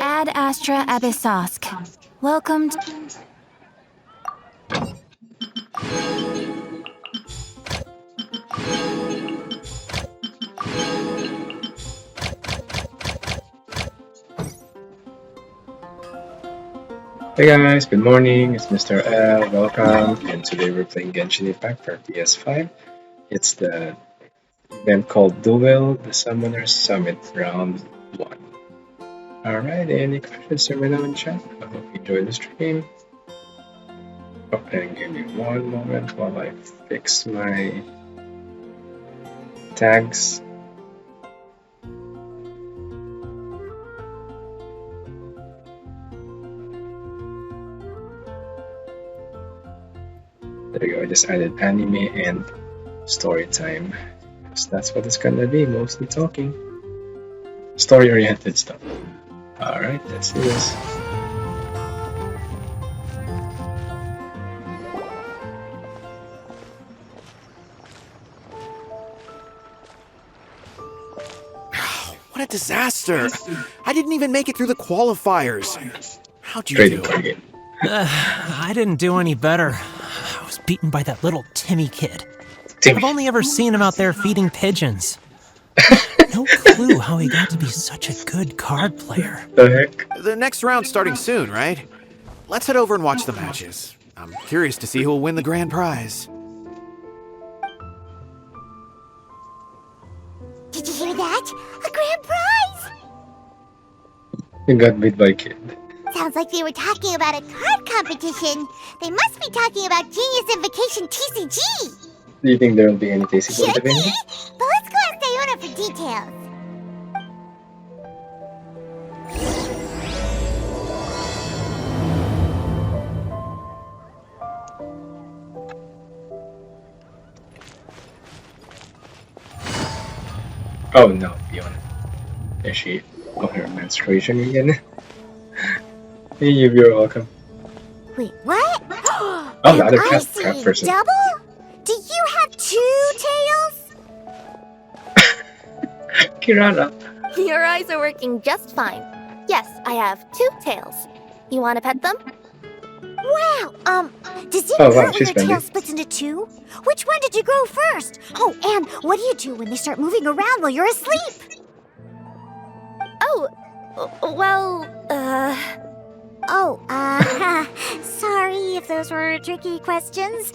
Ad Astra Abyssosk. Welcome to... Hey guys, good morning. It's Mr. L. Welcome. And today we're playing Genshin Impact for PS5. It's the event called Duel, the Summoner's Summit Round 1. Alright, any questions let me know in the chat? I hope you enjoy the stream. And give me one moment while I fix my tags. There you go, I just added anime and story time. So that's what it's gonna be, mostly talking. Story-oriented stuff. Alright, let's do this. What a disaster! I didn't even make it through the qualifiers. How'd you Trading do? card game. I didn't do any better. I was beaten by that little Timmy kid. Timmy. I've only ever seen him out there feeding pigeons. No clue how he got to be such a good card player. The heck? The next round's starting soon, right? Let's head over and watch the matches. I'm curious to see who will win the grand prize. Did you hear that? A grand prize! You got beat by a kid. Sounds like they were talking about a card competition. They must be talking about Genius Invocation TCG. Do you think there will be any tasty Should be, motivation? but let's go ask Diona for details. Oh no, Fiona. Is she on her menstruation again? Hey, you're welcome. Wait, what? Oh, An the other cat icy person. double? Do you have two tails? Kirana. Your eyes are working just fine. Yes, I have two tails. You want to pet them? Wow, does it Oh, wow, hurt when she's your tail friendly. splits into two? Which one did you grow first? Oh, and what do you do when they start moving around while you're asleep? Oh, well, Sorry if those were tricky questions.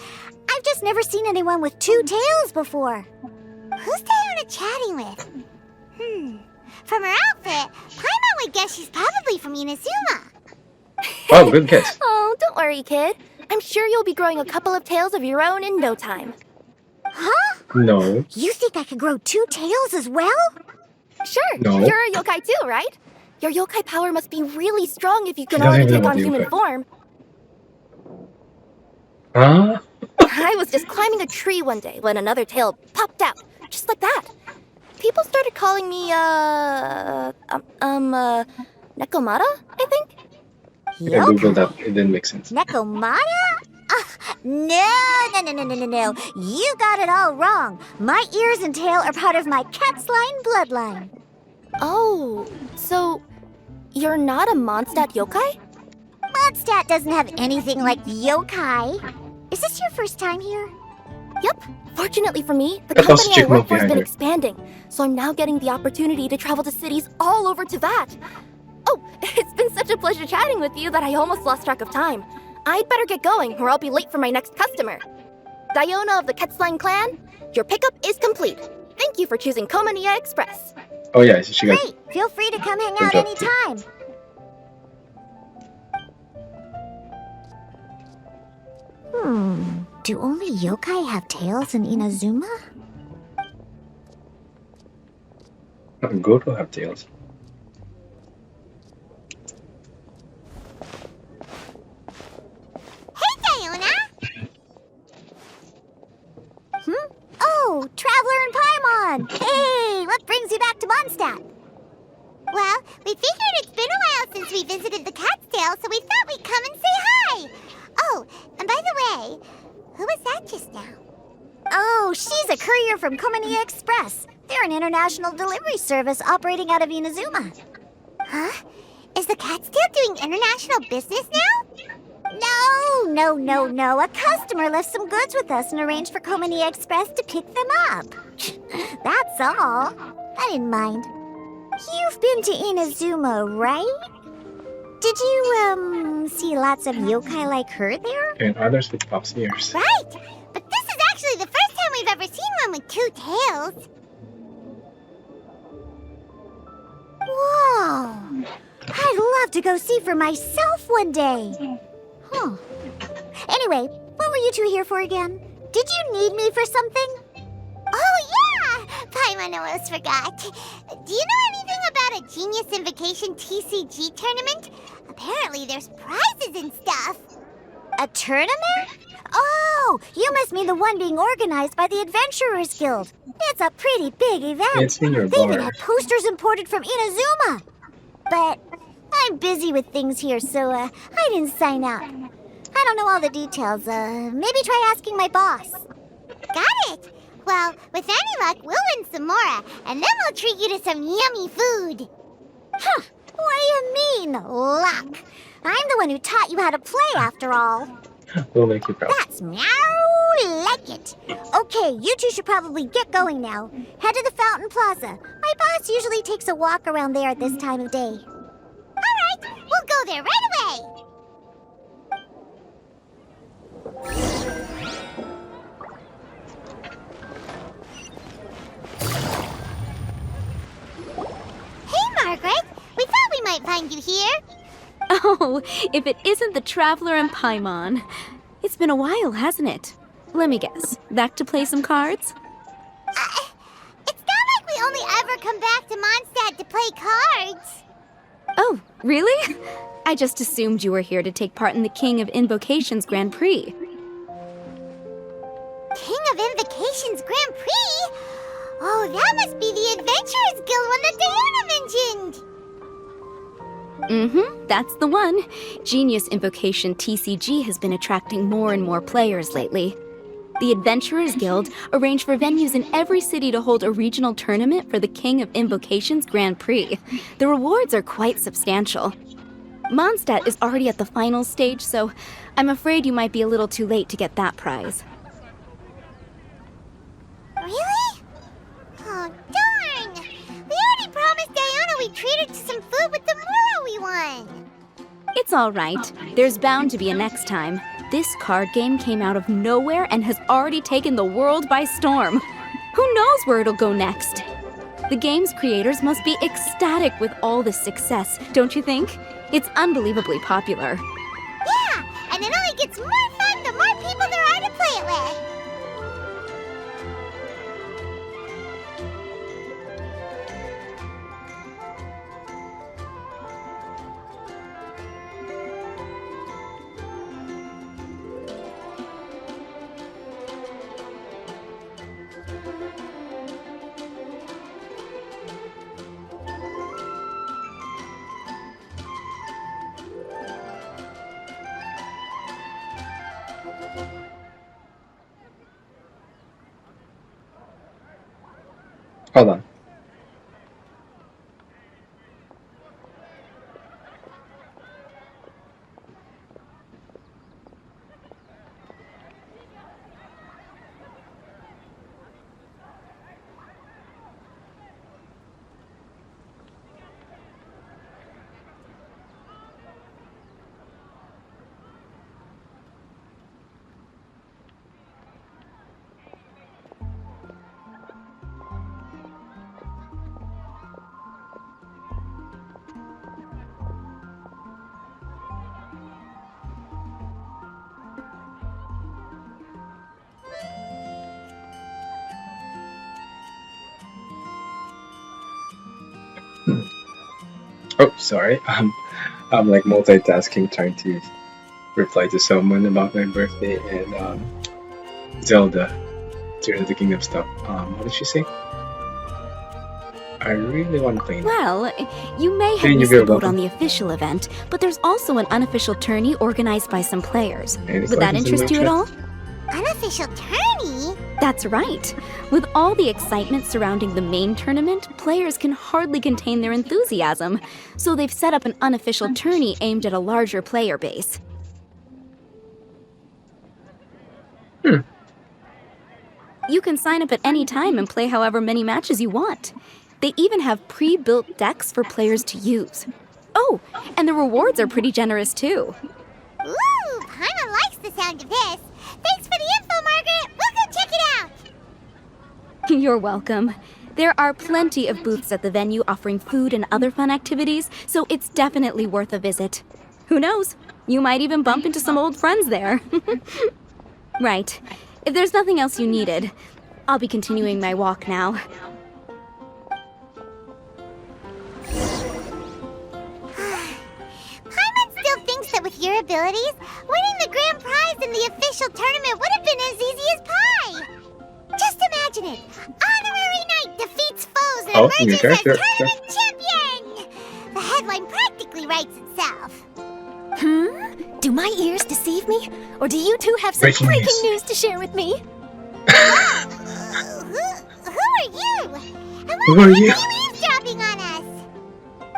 I've just never seen anyone with two tails before. Who's Diona chatting with? From her outfit, Paimon would guess she's probably from Inazuma. Oh, good guess. Oh, don't worry, kid. I'm sure you'll be growing a couple of tails of your own in no time. Huh? No. You think I could grow two tails as well? Sure, No. you're a yokai too, right? Your yokai power must be really strong if you can I don't already even take know on what human yokai. form. Huh? I was just climbing a tree one day when another tail popped out, just like that. People started calling me, Nekomata, I think? I googled that. It didn't make sense. Nekomata? No. You got it all wrong. My ears and tail are part of my cat's line bloodline. Oh, so you're not a Mondstadt yokai? Mondstadt doesn't have anything like yokai. Is this your first time here? Yep. Fortunately for me, the That was company I chick work milk for has behind been her. expanding, so I'm now getting the opportunity to travel to cities all over Teyvat. Oh, it's been such a pleasure chatting with you that I almost lost track of time. I'd better get going, or I'll be late for my next customer. Diona of the Quetzline clan, your pickup is complete. Thank you for choosing Komania Express. Oh yeah, so she got. Great. Feel free to come hang Good out job, anytime. Do only yokai have tails in Inazuma? Goto have tails. Hey, Diona! Oh, Traveler and Paimon! Hey, what brings you back to Mondstadt? Well, we figured it's been a while since we visited the Cat's Tail, so we thought we'd come and say hi! Oh, and by the way, who was that just now? Oh, she's a courier from Komania Express. They're an international delivery service operating out of Inazuma. Huh? Is the Catstail doing international business now? No. A customer left some goods with us and arranged for Komini Express to pick them up. That's all. I didn't mind. You've been to Inazuma, right? Did you, see lots of yokai like her there? And others with fox ears. Right! But this is actually the first time we've ever seen one with two tails. Whoa! I'd love to go see for myself one day. Huh. Anyway, what were you two here for again? Did you need me for something? Oh, yeah! Paimon almost forgot. Do you know anything about a Genius Invocation TCG tournament? Apparently there's prizes and stuff. A tournament? Oh, you must mean the one being organized by the Adventurers Guild. It's a pretty big event. It's in your They even bar. had posters imported from Inazuma. But I'm busy with things here, so I didn't sign up. I don't know all the details. Maybe try asking my boss. Got it. Well, with any luck, we'll win some more, and then we'll treat you to some yummy food. Huh. What do you mean, luck? I'm the one who taught you how to play, after all. We'll make you proud. That's meow like it. Okay, you two should probably get going now. Head to the Fountain Plaza. My boss usually takes a walk around there at this time of day. All right, we'll go there right away. Hey, Margaret. We thought we might find you here. Oh, if it isn't the Traveler and Paimon. It's been a while, hasn't it? Let me guess. Back to play some cards? It's not like we only ever come back to Mondstadt to play cards. Oh, really? I just assumed you were here to take part in the King of Invocations Grand Prix. King of Invocations Grand Prix? Oh, that must be the Adventurers Guild one that Diana mentioned. That's the one. Genius Invocation TCG has been attracting more and more players lately. The Adventurers Guild arranged for venues in every city to hold a regional tournament for the King of Invocations Grand Prix. The rewards are quite substantial. Mondstadt is already at the final stage, so I'm afraid you might be a little too late to get that prize. Really? Oh, darn! We already promised Diana we'd treat her to some food with the Mura we won. It's all right. There's bound to be a next time. This card game came out of nowhere and has already taken the world by storm. Who knows where it'll go next? The game's creators must be ecstatic with all this success, don't you think? It's unbelievably popular. Yeah, and it only gets more fun the more people there are to play it with. Hold on. Oh, sorry. I'm like multitasking, trying to reply to someone about my birthday and Zelda, Tears of the Kingdom stuff. What did she say? I really want to play now. Well, you may have Can you missed be the boat welcome? on the official event, but there's also an unofficial tourney organized by some players. Any Would that questions, interest you at all? Unofficial tourney? That's right. With all the excitement surrounding the main tournament, players can hardly contain their enthusiasm, so they've set up an unofficial tourney aimed at a larger player base. You can sign up at any time and play however many matches you want. They even have pre-built decks for players to use. Oh, and the rewards are pretty generous too. Ooh, Paimon likes the sound of this. Thanks for the info, Margaret. We'll go check it out. You're welcome. There are plenty of booths at the venue offering food and other fun activities, so it's definitely worth a visit. Who knows? You might even bump into some old friends there. Right. If there's nothing else you needed, I'll be continuing my walk now. Paimon still thinks that with your abilities, winning the grand prize in the official tournament would have been as easy as pie. Just imagine it. Honorary Knight defeats foes and Oh, emerges okay, as sure, tournament champion. The headline practically writes itself. Do my ears deceive me? Or do you two have some Breaking breaking news. news to share with me? Who are you? And Who why are are you? you eavesdropping on us?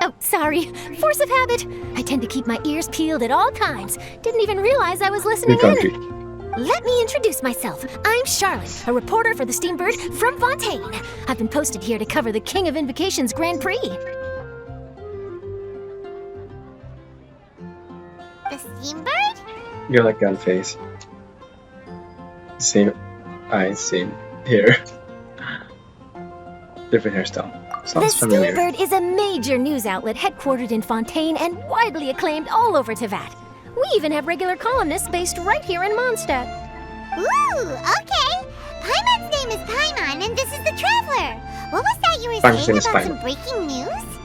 Oh, sorry. Force of habit. I tend to keep my ears peeled at all times. Didn't even realize I was listening Big country. in. Let me introduce myself. I'm Charlotte, a reporter for the Steambird from Fontaine. I've been posted here to cover the King of Invocations Grand Prix. The Steambird? You're like gun face. Same eyes, same hair. Different hairstyle. The Sounds familiar. Steambird is a major news outlet headquartered in Fontaine and widely acclaimed all over Tevat. We even have regular columnists based right here in Mondstadt. Ooh, okay. Paimon's name is Paimon, and this is the Traveler. What was that you were Paimon's saying name is about Paimon. some breaking news?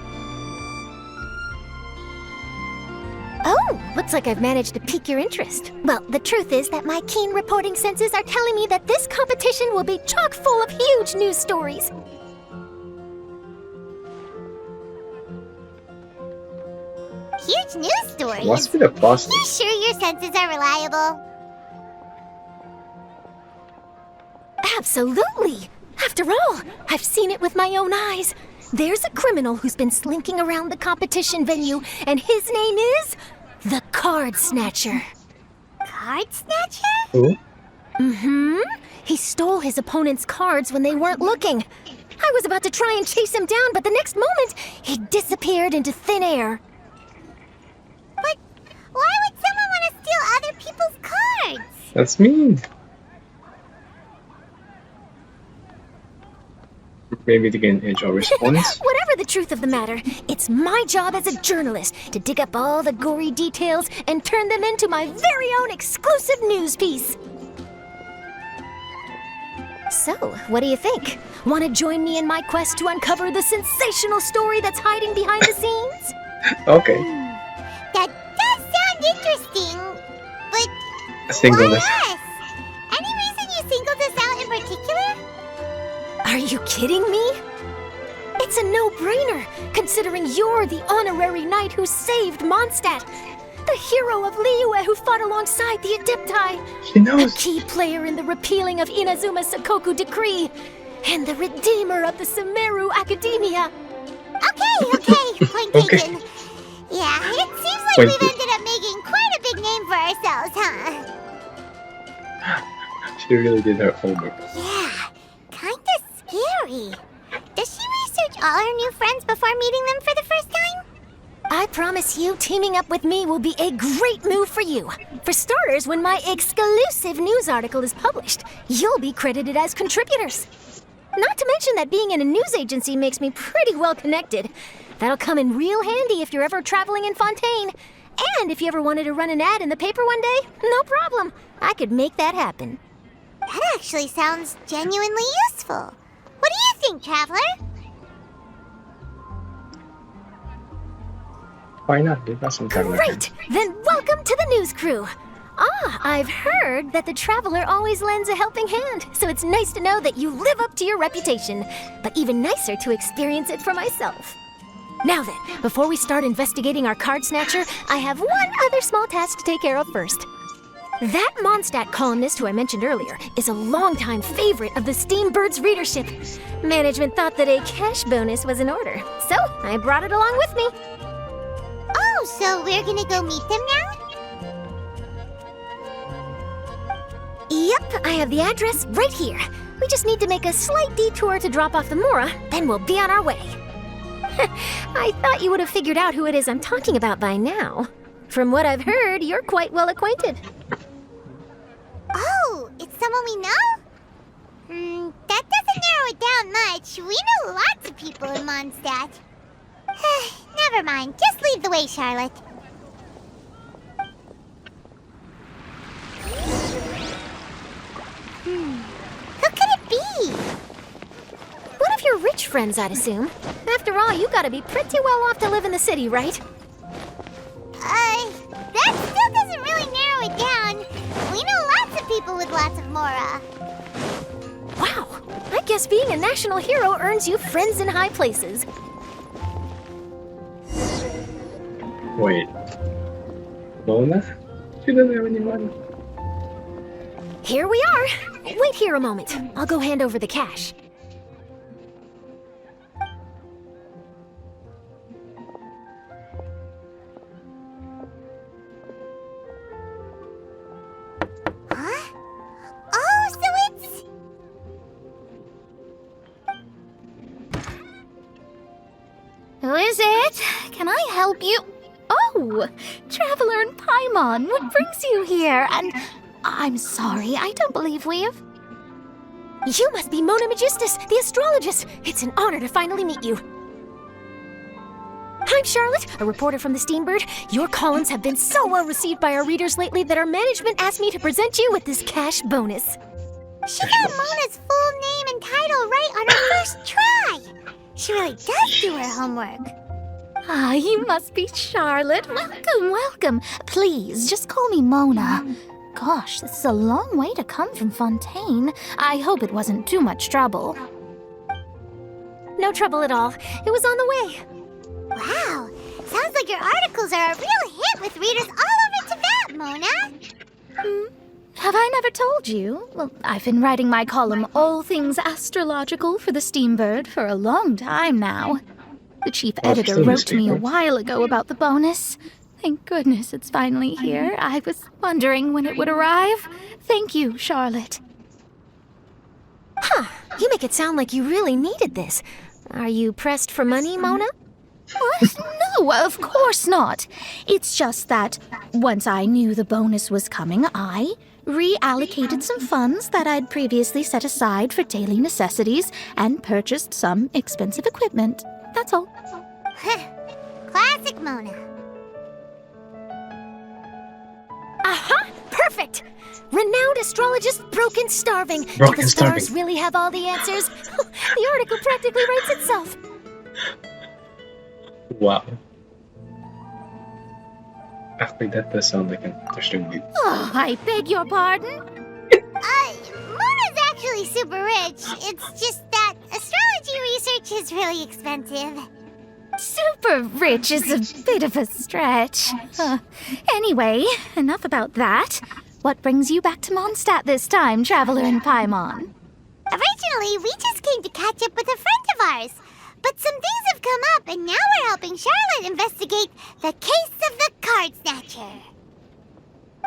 Oh, looks like I've managed to pique your interest. Well, the truth is that my keen reporting senses are telling me that this competition will be chock full of huge news stories. Huge news stories. What's with the You pauses? sure your senses are reliable? Absolutely! After all, I've seen it with my own eyes. There's a criminal who's been slinking around the competition venue, and his name is the Card Snatcher. Card Snatcher? Who? He stole his opponent's cards when they weren't looking. I was about to try and chase him down, but the next moment, he disappeared into thin air. But why would someone want to steal other people's cards? That's mean. Maybe to gain edge over opponents. Whatever the truth of the matter, it's my job as a journalist to dig up all the gory details and turn them into my very own exclusive news piece. So, what do you think? Want to join me in my quest to uncover the sensational story that's hiding behind the scenes? Okay. That does sound interesting, but Singleness. why us? Any reason you singled us out in particular? Are you kidding me? It's a no-brainer, considering you're the honorary knight who saved Mondstadt, the hero of Liyue who fought alongside the Adepti, She a knows. key player in the repealing of Inazuma's Sakoku decree, and the redeemer of the Sumeru Academia. Okay, point Okay. taken. Yeah, it seems like Point we've taken. ended up making quite a big name for ourselves, huh? She really did her homework. Yeah, kinda scary. Does she research all her new friends before meeting them for the first time? I promise you, teaming up with me will be a great move for you. For starters, when my exclusive news article is published, you'll be credited as contributors. Not to mention that being in a news agency makes me pretty well connected. That'll come in real handy if you're ever traveling in Fontaine. And if you ever wanted to run an ad in the paper one day, no problem. I could make that happen. That actually sounds genuinely useful. What do you think, Traveler? Why not? Give us some time. Great! Then welcome to the news crew. I've heard that the Traveler always lends a helping hand, so it's nice to know that you live up to your reputation, but even nicer to experience it for myself. Now then, before we start investigating our card snatcher, I have one other small task to take care of first. That Mondstadt columnist who I mentioned earlier is a longtime favorite of the Steambird's readership. Management thought that a cash bonus was in order, so I brought it along with me. Oh, so we're gonna go meet them now? Yep, I have the address right here. We just need to make a slight detour to drop off the Mora, then we'll be on our way. I thought you would have figured out who it is I'm talking about by now. From what I've heard, you're quite well acquainted. Oh, it's someone we know? That doesn't narrow it down much. We know lots of people in Mondstadt. Never mind. Just lead the way, Charlotte. Who could it be? One of your rich friends, I'd assume. After all, you gotta be pretty well off to live in the city, right? That still doesn't really narrow it down. We know lots of people with lots of Mora. Wow, I guess being a national hero earns you friends in high places. Wait. Mona? She doesn't have anyone. Here we are. Wait here a moment. I'll go hand over the cash. Huh? Oh, so it's... Who is it? Can I help you? Oh, Traveler in Paimon, what brings you here? And I'm sorry, I don't believe we've... You must be Mona Magistus, the astrologist. It's an honor to finally meet you. I'm Charlotte, a reporter from the Steambird. Your columns have been so well received by our readers lately that our management asked me to present you with this cash bonus. She got Mona's full name and title right on her first try. She really does do her homework. Ah, you must be Charlotte. Welcome, welcome. Please, just call me Mona. Gosh, this is a long way to come from Fontaine. I hope it wasn't too much trouble. No trouble at all. It was on the way. Wow, sounds like your articles are a real hit with readers all over Teyvat, Mona. Have I never told you? Well, I've been writing my column All Things Astrological for the Steambird for a long time now. The chief editor still wrote to me a newspaper. while ago about the bonus. Thank goodness it's finally here. I was wondering when it would arrive. Thank you, Charlotte. Huh, you make it sound like you really needed this. Are you pressed for money, Mona? What? No, of course not. It's just that once I knew the bonus was coming, I reallocated some funds that I'd previously set aside for daily necessities and purchased some expensive equipment. That's all. Classic Mona. Aha! Perfect! Renowned astrologist Broken Starving. Do Broken the stars Starving. really have all the answers? The article practically writes itself. Wow. Actually, that does sound like an interesting lead. Oh, I beg your pardon? Mona's actually super rich. It's just that astrology research is really expensive. Super rich is a bit of a stretch. Anyway, enough about that. What brings you back to Mondstadt this time, Traveler in Paimon? Originally, we just came to catch up with a friend of ours. But some things have come up, and now we're helping Charlotte investigate the case of the Card Snatcher.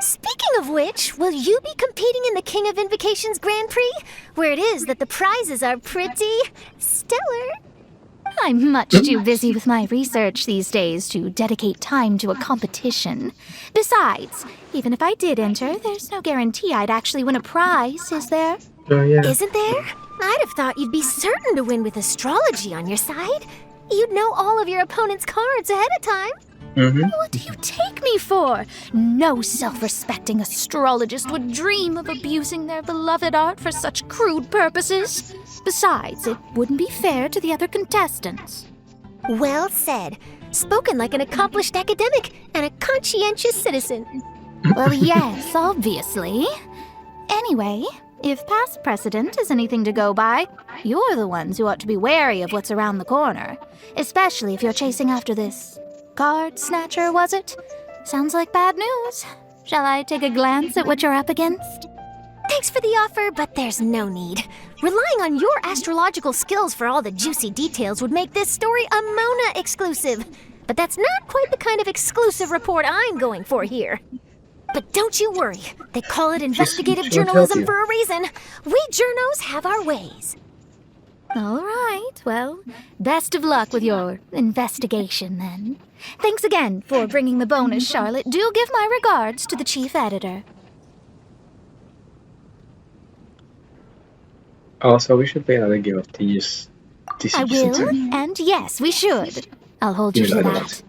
Speaking of which, will you be competing in the King of Invocations Grand Prix? Where it is that the prizes are pretty stellar. I'm much too busy with my research these days to dedicate time to a competition. Besides, even if I did enter, there's no guarantee I'd actually win a prize, is there? Oh, yeah. Isn't there? I'd have thought you'd be certain to win with astrology on your side. You'd know all of your opponent's cards ahead of time. What do you take me for? No self-respecting astrologist would dream of abusing their beloved art for such crude purposes. Besides, it wouldn't be fair to the other contestants. Well said. Spoken like an accomplished academic and a conscientious citizen. Well, yes, obviously. Anyway, if past precedent is anything to go by, you're the ones who ought to be wary of what's around the corner. Especially if you're chasing after this card snatcher, was it? Sounds like bad news. Shall I take a glance at what you're up against? Thanks for the offer, but there's no need. Relying on your astrological skills for all the juicy details would make this story a Mona exclusive. But that's not quite the kind of exclusive report I'm going for here. But don't you worry. They call it investigative She'll help journalism you. for a reason. We journos have our ways. All right, well, best of luck with your investigation then. Thanks again for bringing the bonus, Charlotte. Do give my regards to the chief editor. Also, we should play another game of TCG I will, Season and yes, we should. I'll hold you Here's to other that. ones.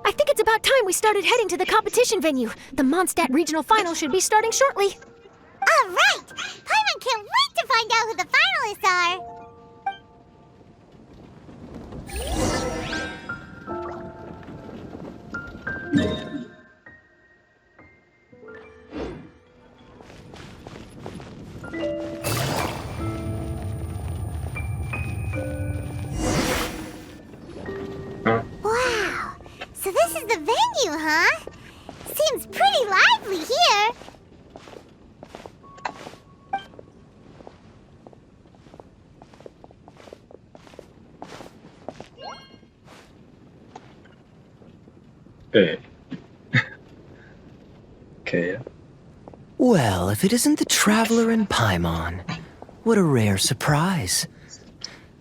I think it's about time we started heading to the competition venue. The Mondstadt Regional Final should be starting shortly. All right! Paimon can't wait to find out who the finalists are! Huh? Wow! So this is the venue, huh? Seems pretty lively here. Eh. Okay, yeah. Well, if it isn't the Traveler and Paimon, what a rare surprise.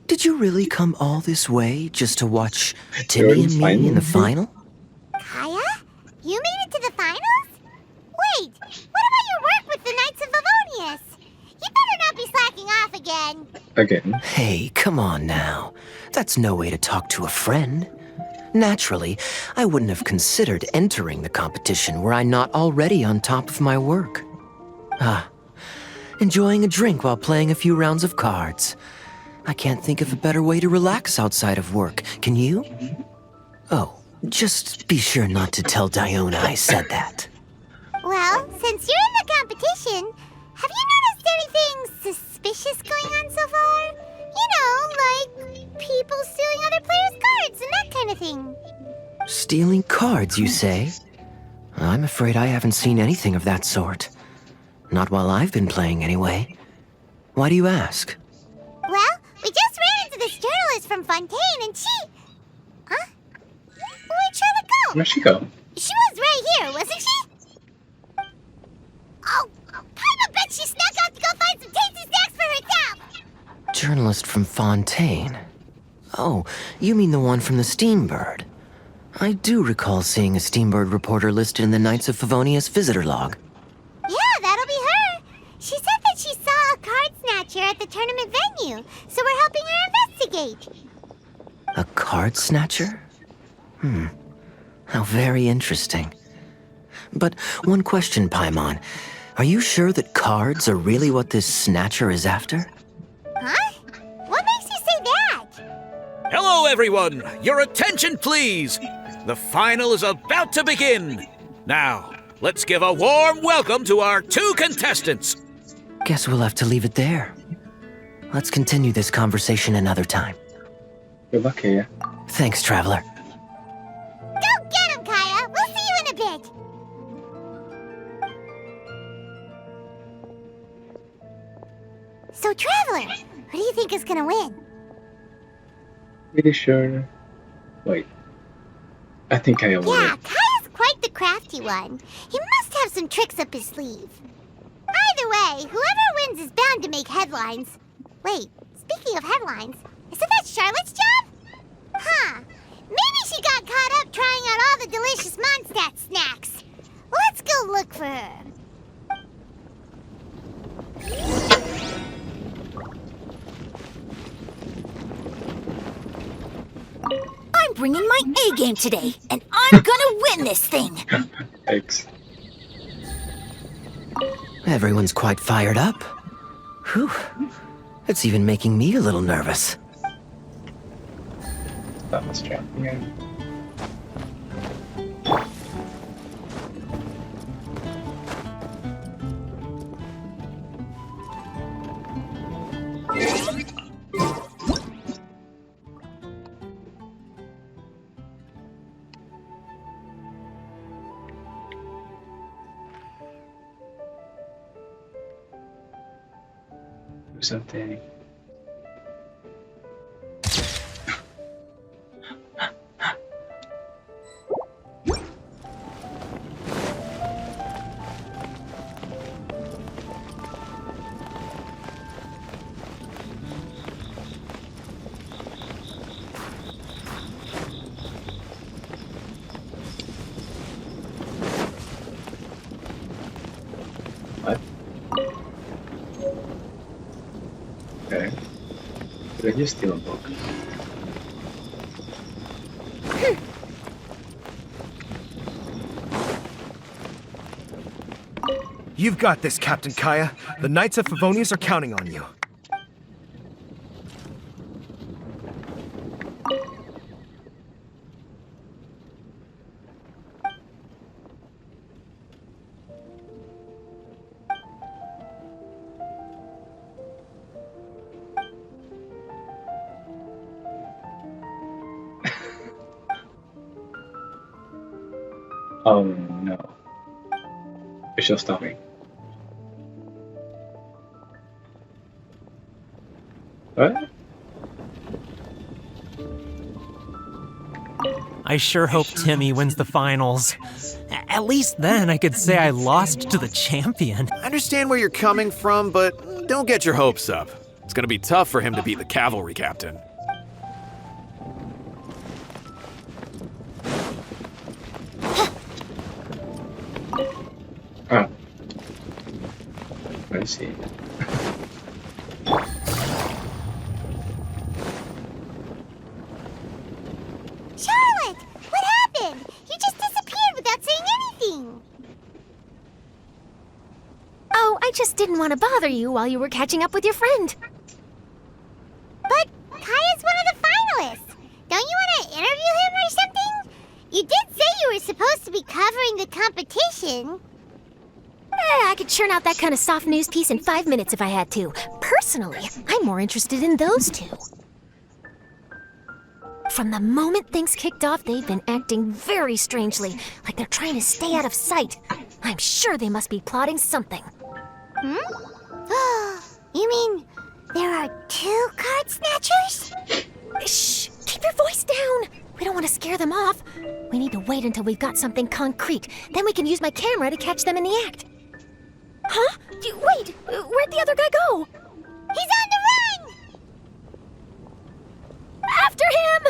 Did you really come all this way just to watch Timmy and me in the final? Kaya? You made it to the finals? Wait, what about your work with the Knights of Favonius? You better not be slacking off again. Again. Hey, come on now. That's no way to talk to a friend. Naturally, I wouldn't have considered entering the competition were I not already on top of my work. Enjoying a drink while playing a few rounds of cards. I can't think of a better way to relax outside of work. Can you? Oh, just be sure not to tell Diona I said that. Well, since you're in the competition, have you noticed anything suspicious going on so far? You know, like people stealing other players' cards and that kind of thing. Stealing cards, you say? I'm afraid I haven't seen anything of that sort. Not while I've been playing, anyway. Why do you ask? Well, we just ran into this journalist from Fontaine and she... Huh? Where'd Charlotte go? Where'd she go? She was right here, wasn't she? Oh, I bet she snuck out to go find some tasty snacks for herself. Journalist from Fontaine. Oh, you mean the one from the Steambird. I do recall seeing a Steambird reporter listed in the Knights of Favonius visitor log. Yeah, that'll be her. She said that she saw a card snatcher at the tournament venue, so we're helping her investigate. A card snatcher? How very interesting. But one question, Paimon. Are you sure that cards are really what this snatcher is after? Huh? What makes you say that? Hello, everyone! Your attention, please! The final is about to begin. Now, let's give a warm welcome to our two contestants. Guess we'll have to leave it there. Let's continue this conversation another time. Good luck, Kaya. Thanks, Traveler. Go get him, Kaya. We'll see you in a bit. So, Traveler, who do you think is gonna win? Pretty sure. Wait. I think Kaya won Yeah, it. Kaya's quite the crafty one. He must have some tricks up his sleeve. Either way, whoever wins is bound to make headlines. Wait, speaking of headlines, isn't that Charlotte's job? Huh. Maybe she got caught up trying out all the delicious Mondstadt snacks. Let's go look for her. I'm bringing my A game today, and I'm gonna win this thing. Thanks. Everyone's quite fired up. Whew. It's even making me a little nervous. That was trapping again. Do something. What? Okay. Did I just steal a book? You've got this, Captain Kaya. The Knights of Favonius are counting on you. Oh no. Official stopping. What? I sure hope Timmy wins the finals. At least then I could say I lost to the champion. I understand where you're coming from, but don't get your hopes up. It's gonna be tough for him to beat the cavalry captain. Oh. I see. Charlotte! What happened? You just disappeared without saying anything! Oh, I just didn't want to bother you while you were catching up with your friend. But Kaya's one of the finalists! Don't you want to interview him or something? You did say you were supposed to be covering the competition. I could churn out that kind of soft news piece in 5 minutes if I had to. Personally, I'm more interested in those two. From the moment things kicked off, they've been acting very strangely, like they're trying to stay out of sight. I'm sure they must be plotting something. You mean there are 2 card snatchers? Shh! Keep your voice down! We don't want to scare them off. We need to wait until we've got something concrete. Then we can use my camera to catch them in the act. Huh? Wait! Where'd the other guy go? He's on the run! After him!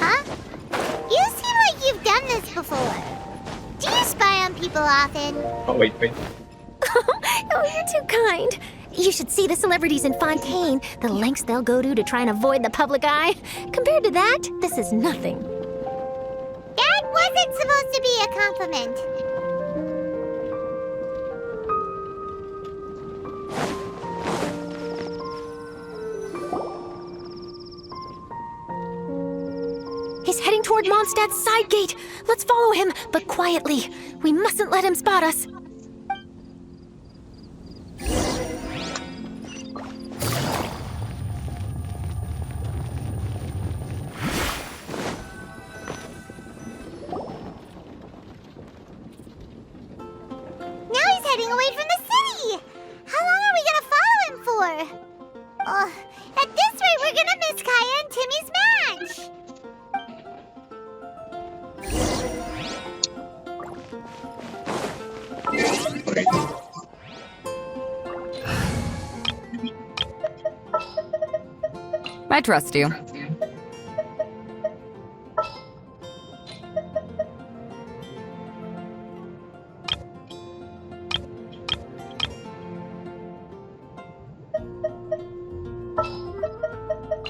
Huh? You seem like you've done this before. Do you spy on people often? Oh, wait. Oh, you're too kind. You should see the celebrities in Fontaine, the lengths they'll go to try and avoid the public eye. Compared to that, this is nothing. That wasn't supposed to be a compliment. He's heading toward Mondstadt's side gate. Let's follow him, but quietly. We mustn't let him spot us. Now he's heading away from the city! How long are we gonna follow him for? At this rate, we're gonna miss Kaya and Timmy's match! Wait. I trust you.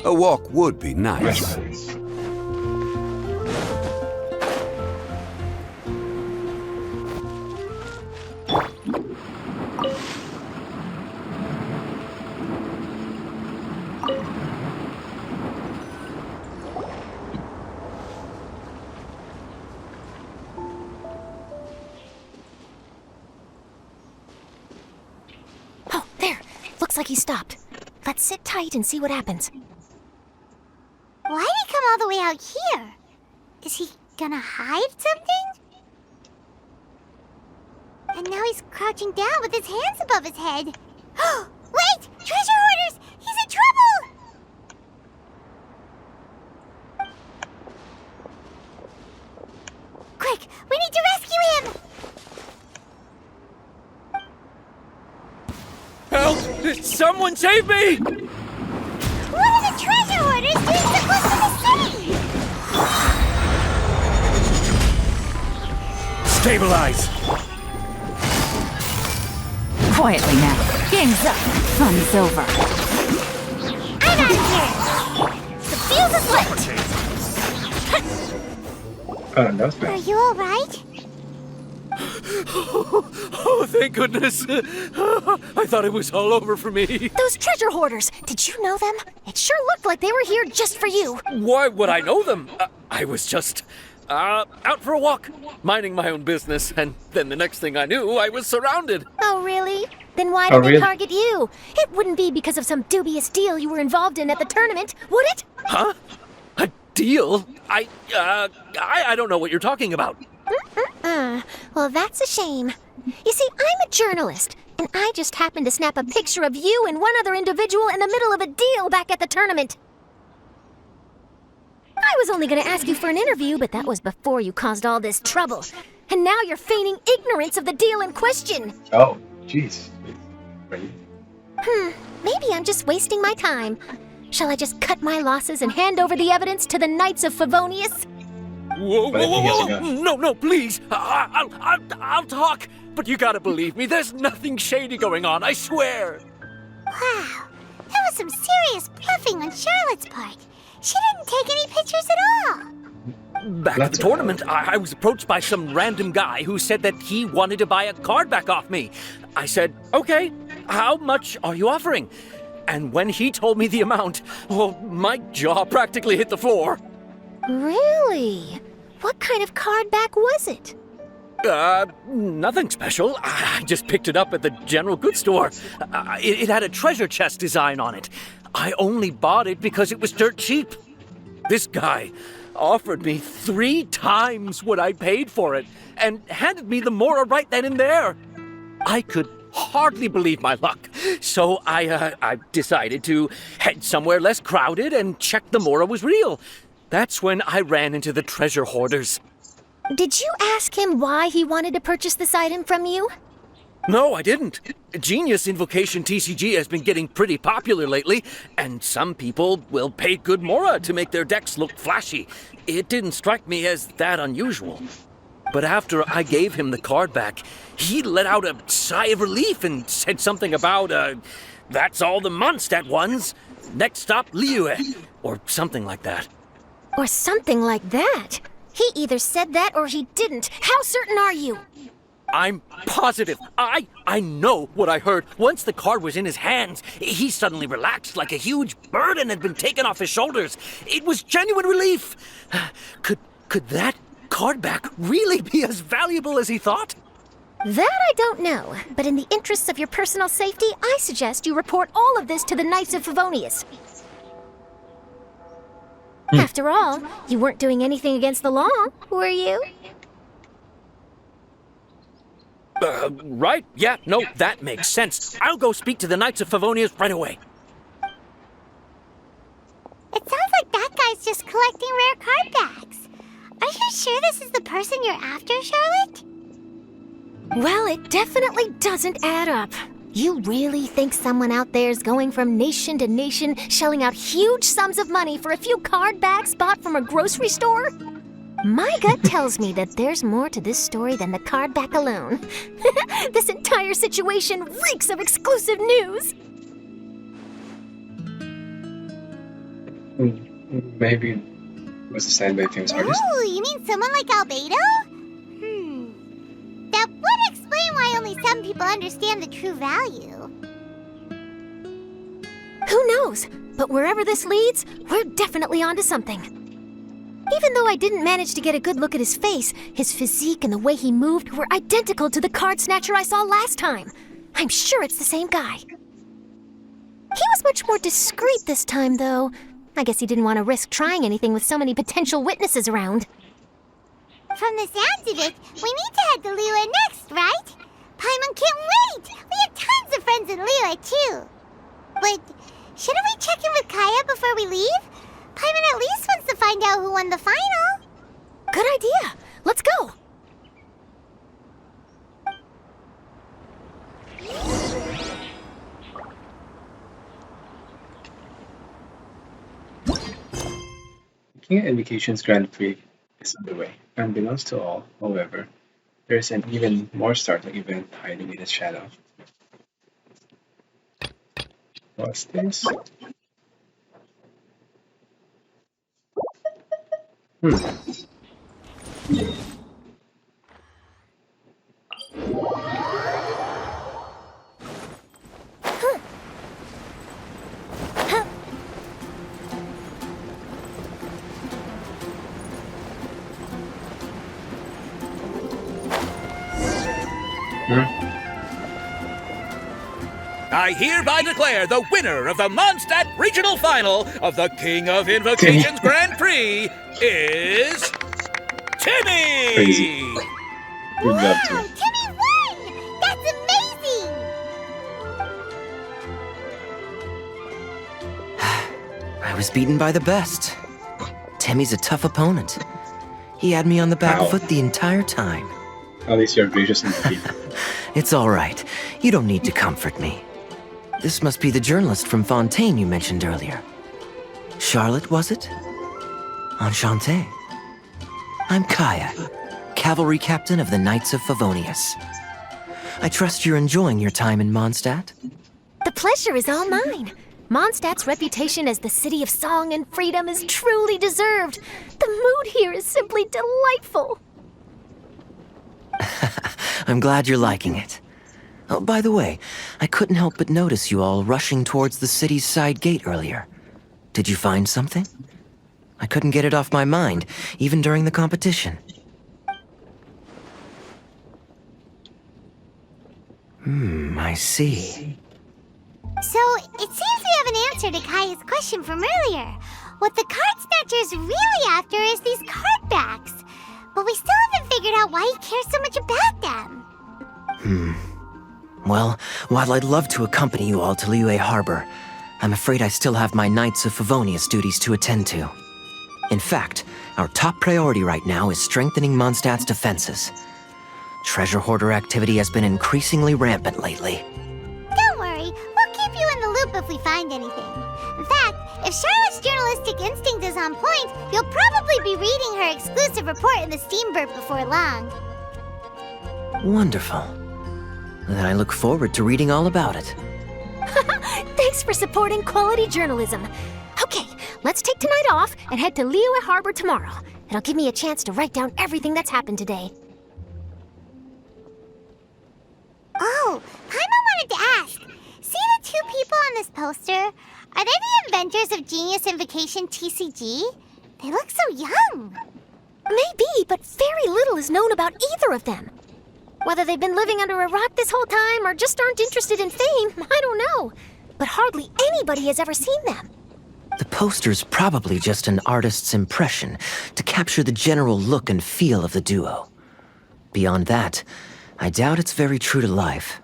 A walk would be nice. Oh, there. Looks like he stopped. Let's sit tight and see what happens. Why'd he come all the way out here? Is he gonna hide something? And now he's crouching down with his hands above his head. Wait! Treasure hoarders! He's in trouble! Quick! We need to rescue him! Help! Someone save me! What are the treasure hoarders doing so close to the city? Stabilize! Quietly now. Game's up. Fun's over. I'm out of here! The fuse is lit! Oh, that was Are bad. you alright? Oh, thank goodness. I thought it was all over for me. Those treasure hoarders, did you know them? It sure looked like they were here just for you. Why would I know them? I was just out for a walk, minding my own business, and then the next thing I knew, I was surrounded. Oh, really? Then why Oh, did they really? target you? It wouldn't be because of some dubious deal you were involved in at the tournament, would it? Huh? A deal? I don't know what you're talking about. Well, that's a shame. You see, I'm a journalist, and I just happened to snap a picture of you and one other individual in the middle of a deal back at the tournament. I was only going to ask you for an interview, but that was before you caused all this trouble. And now you're feigning ignorance of the deal in question. Oh, jeez. Really? Maybe I'm just wasting my time. Shall I just cut my losses and hand over the evidence to the Knights of Favonius? Whoa, But I whoa, think he has whoa, a whoa! gun. No, please. I'll talk. But you gotta believe me. There's nothing shady going on. I swear. Wow, that was some serious bluffing on Charlotte's part. She didn't take any pictures at all. Back at the tournament, I was approached by some random guy who said that he wanted to buy a card back off me. I said, okay, how much are you offering? And when he told me the amount, well, my jaw practically hit the floor. Really? What kind of card back was it? Nothing special. I just picked it up at the general goods store. It had a treasure chest design on it. I only bought it because it was dirt cheap. This guy offered me 3 times what I paid for it and handed me the Mora right then and there. I could hardly believe my luck, so I decided to head somewhere less crowded and check the Mora was real. That's when I ran into the treasure hoarders. Did you ask him why he wanted to purchase this item from you? No, I didn't. Genius Invocation TCG has been getting pretty popular lately, and some people will pay good Mora to make their decks look flashy. It didn't strike me as that unusual. But after I gave him the card back, he let out a sigh of relief and said something about, that's all the Mondstadt ones. Next stop, Liyue, or something like that. Or something like that? He either said that or he didn't. How certain are you? I'm positive. I know what I heard. Once the card was in his hands, he suddenly relaxed like a huge burden had been taken off his shoulders. It was genuine relief. Could that card back really be as valuable as he thought? That I don't know, but in the interests of your personal safety, I suggest you report all of this to the Knights of Favonius. After all, you weren't doing anything against the law, were you? Right? Yeah, no, that makes sense. I'll go speak to the Knights of Favonius right away. It sounds like that guy's just collecting rare card backs. Are you sure this is the person you're after, Charlotte? Well, it definitely doesn't add up. You really think someone out there's going from nation to nation, shelling out huge sums of money for a few card backs bought from a grocery store? My gut tells me that there's more to this story than the card back alone. This entire situation reeks of exclusive news. Maybe it was designed by a famous artist. Oh, you mean someone like Albedo? That would explain why only some people understand the true value. Who knows? But wherever this leads, we're definitely onto something. Even though I didn't manage to get a good look at his face, his physique and the way he moved were identical to the card snatcher I saw last time. I'm sure it's the same guy. He was much more discreet this time, though. I guess he didn't want to risk trying anything with so many potential witnesses around. From the sounds of it, we need to head to Liyue next, right? Paimon can't wait! We have tons of friends in Liyue, too. But shouldn't we check in with Kaya before we leave? Paimon at least wants to find out who won the final. Good idea. Let's go. King of Invocation's Grand Prix is underway. Unbeknownst to all, however, there is an even more startling event hiding in its shadow. What's this? I hereby declare the winner of the Mondstadt Regional Final of the King of Invocations Grand Prix is Timmy! Crazy. Good job, Wow, Tim. Timmy won! That's amazing! I was beaten by the best. Timmy's a tough opponent. He had me on the back Wow. foot the entire time. At least you're gracious in defeat. It's all right. You don't need to comfort me. This must be the journalist from Fontaine you mentioned earlier. Charlotte, was it? Enchanté. I'm Kaya, cavalry captain of the Knights of Favonius. I trust you're enjoying your time in Mondstadt? The pleasure is all mine. Mondstadt's reputation as the city of song and freedom is truly deserved. The mood here is simply delightful. I'm glad you're liking it. Oh, by the way, I couldn't help but notice you all rushing towards the city's side gate earlier. Did you find something? I couldn't get it off my mind, even during the competition. I see. So, it seems we have an answer to Kaya's question from earlier. What the card snatcher's really after is these card backs. But we still haven't figured out why he cares so much about them. Well, while I'd love to accompany you all to Liyue Harbor, I'm afraid I still have my Knights of Favonius duties to attend to. In fact, our top priority right now is strengthening Mondstadt's defenses. Treasure hoarder activity has been increasingly rampant lately. Don't worry, we'll keep you in the loop if we find anything. In fact, if Charlotte's journalistic instinct is on point, you'll probably be reading her exclusive report in the Steamburp before long. Wonderful. Then I look forward to reading all about it. Thanks for supporting quality journalism. Okay, let's take tonight off and head to Liyue Harbor tomorrow. It'll give me a chance to write down everything that's happened today. Oh, Paimon wanted to ask. See the two people on this poster? Are they the inventors of Genius Invocation TCG? They look so young. Maybe, but very little is known about either of them. Whether they've been living under a rock this whole time or just aren't interested in fame, I don't know. But hardly anybody has ever seen them. The poster's probably just an artist's impression to capture the general look and feel of the duo. Beyond that, I doubt it's very true to life.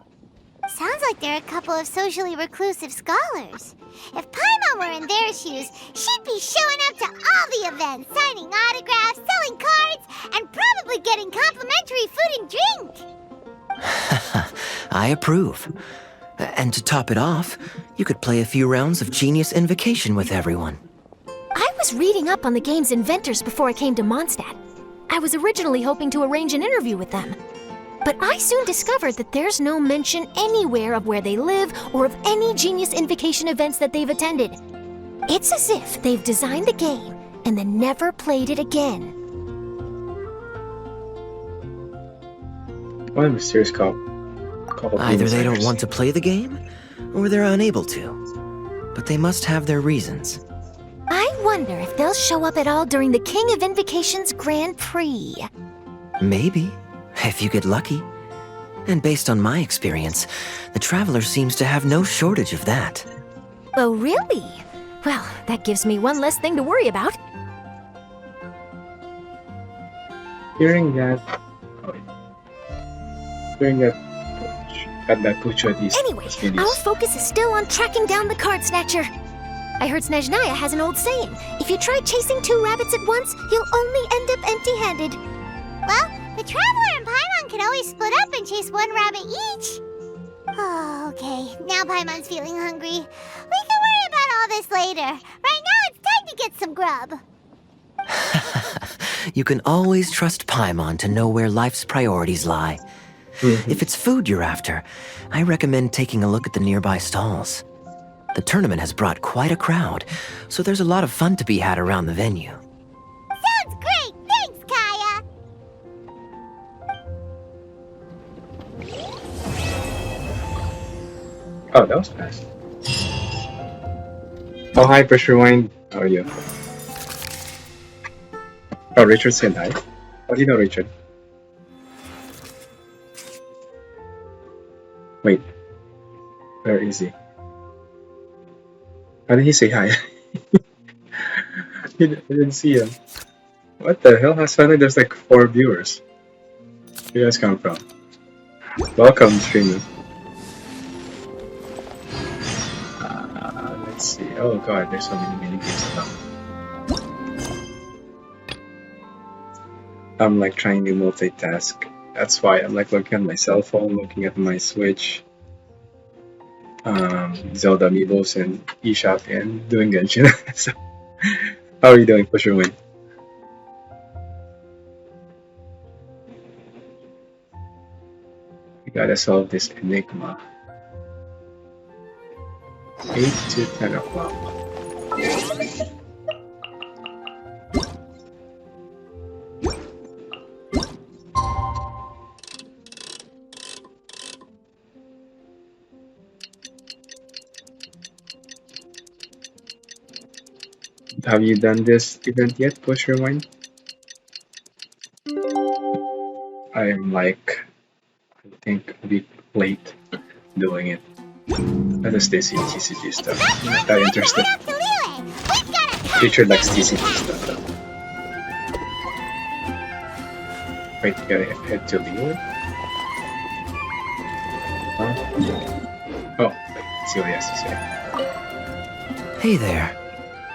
Sounds like they're a couple of socially reclusive scholars. If Paimon were in their shoes, she'd be showing up to all the events, signing autographs, selling cards, and probably getting complimentary food and drink. I approve. And to top it off, you could play a few rounds of Genius Invocation with everyone. I was reading up on the game's inventors before I came to Mondstadt. I was originally hoping to arrange an interview with them. But I soon discovered that there's no mention anywhere of where they live or of any Genius Invocation events that they've attended. It's as if they've designed the game and then never played it again. What a mysterious couple. Either they don't want to play the game, or they're unable to. But they must have their reasons. I wonder if they'll show up at all during the King of Invocation's Grand Prix. Maybe, if you get lucky. And based on my experience, the Traveler seems to have no shortage of that. Oh, really? Well, that gives me one less thing to worry about. Hearing that, oh, hearing that, that Pucho these Anyway, our focus is still on tracking down the card snatcher. I heard Snezhnaya has an old saying. If you try chasing 2 rabbits at once, you'll only end up empty-handed. Well, the Traveler and Paimon could always split up and chase 1 rabbit each. Oh, okay. Now Paimon's feeling hungry. We can worry about all this later. Right now, it's time to get some grub. You can always trust Paimon to know where life's priorities lie. If it's food you're after, I recommend taking a look at the nearby stalls. The tournament has brought quite a crowd, so there's a lot of fun to be had around the venue. Sounds great! Thanks, Kaya! Oh, that was fast. Oh, hi, Pressure Wine. How are you? Oh, Richard said hi. How do you know Richard? Wait. Where is he? How did he say hi? I didn't see him. What the hell? Suddenly there's like 4 viewers. Where you guys come from? Welcome, streamer. Let's see. Oh god, there's so many minigames now. I'm like trying to multitask. That's why I'm like looking at my cell phone, looking at my Switch, Zelda Amiibos and eShop and doing Genshin. So, how are you doing, Pusher Win? We gotta solve this enigma. 8 to 10 o'clock. Have you done this event yet, Pusher Wine? I'm like, I think a week late doing it. I just stay see TCG stuff. I'm not that interested. Future likes TCG stuff though. Wait, you gotta head to Leeward? Huh? Oh, wait, see what he has to say. Hey there.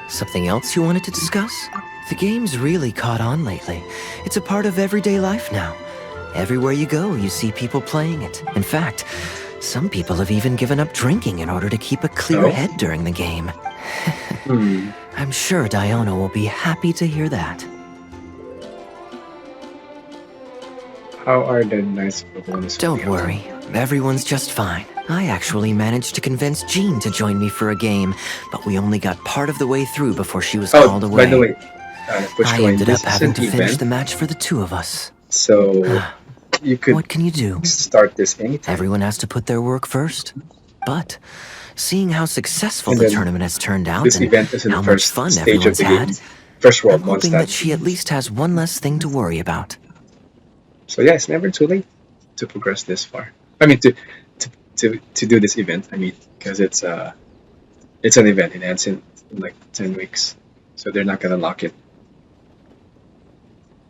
Something else you wanted to discuss? The game's really caught on lately. It's a part of everyday life now. Everywhere you go, you see people playing it. In fact, some people have even given up drinking in order to keep a clear head during the game. I'm sure Diona will be happy to hear that. How are the nice bonus? Don't worry, everyone's just fine. I actually managed to convince Jean to join me for a game, but we only got part of the way through before she was called away. By the way, I ended up having to finish the match for the 2 of us. So you could. What can you do? Start this anytime. Everyone has to put their work first. But seeing how successful the tournament has turned out and how much fun everyone's had, I'm hoping that she at least has one less thing to worry about. So yeah, it's never too late to progress this far. I mean, to do this event. I mean, because it's an event. It ends in like 10 weeks, so they're not gonna lock it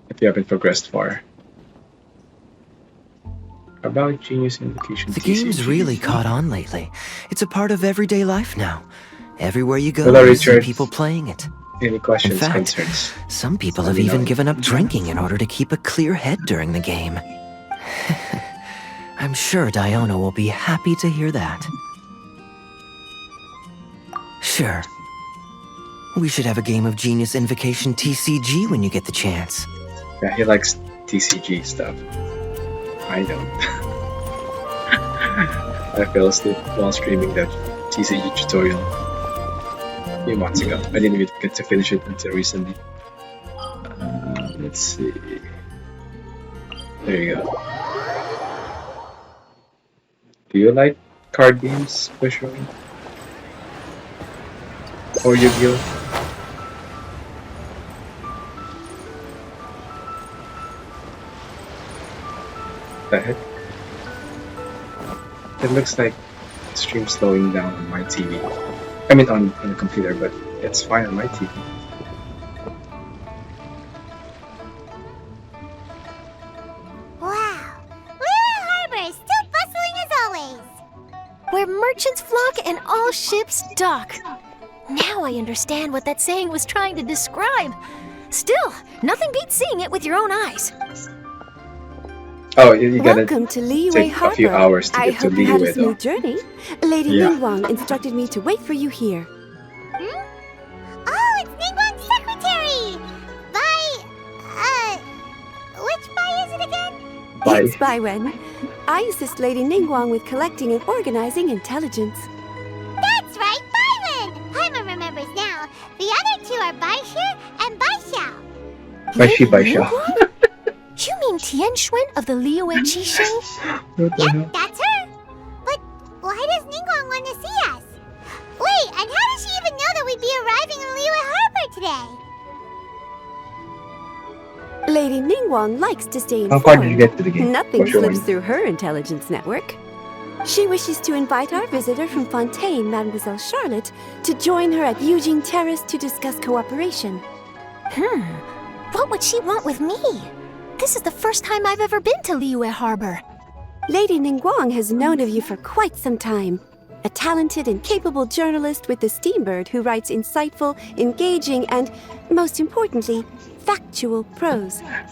if you haven't progressed far. About Genius Invocation. The game's really caught on lately. It's a part of everyday life now. Everywhere you go, Hello, you see Richard. people playing it. Any questions, In fact, concerns? some people have even given up drinking in order to keep a clear head during the game. I'm sure Diona will be happy to hear that. Sure. We should have a game of Genius Invocation TCG when you get the chance. Yeah, he likes TCG stuff. I don't. I fell asleep while streaming that TCG tutorial a few months ago. I didn't even get to finish it until recently. Let's see. There you go. Do you like card games, Bushwing? Or Yu-Gi-Oh? The heck? It looks like the stream's slowing down on my TV. I mean on the computer, but it's fine on my TV. merchants flock and all ships dock. Now I understand what that saying was trying to describe. Still, nothing beats seeing it with your own eyes. Oh, you gotta Welcome to Liyue take a few Harbor. hours to I get to hope you had a Liyue, though. smooth journey. Lady Yeah. Ningguang instructed me to wait for you here. Oh, it's Ningguang's secretary! Which Bai is it again? Bye. It's Baiwen. I assist Lady Ningguang with collecting and organizing intelligence. That's right, Baiwen! Paimon remembers now. The other two are Baishu and Baishao. Baishi, Baisha. You mean Tianxuan of the Liyue Qixing? What the hell? That's her! But why does Ningguang want to see us? Wait, and how does she even know that we'd be arriving in Liyue Harbor today? Lady Ningguang likes to stay How informed. far did you get to the game? Nothing What's your slips one? through her intelligence network. She wishes to invite our visitor from Fontaine, Mademoiselle Charlotte, to join her at Eugene Terrace to discuss cooperation. What would she want with me? This is the first time I've ever been to Liyue Harbor. Lady Ningguang has known of you for quite some time. A talented and capable journalist with the Steambird who writes insightful, engaging, and, most importantly, factual prose. Are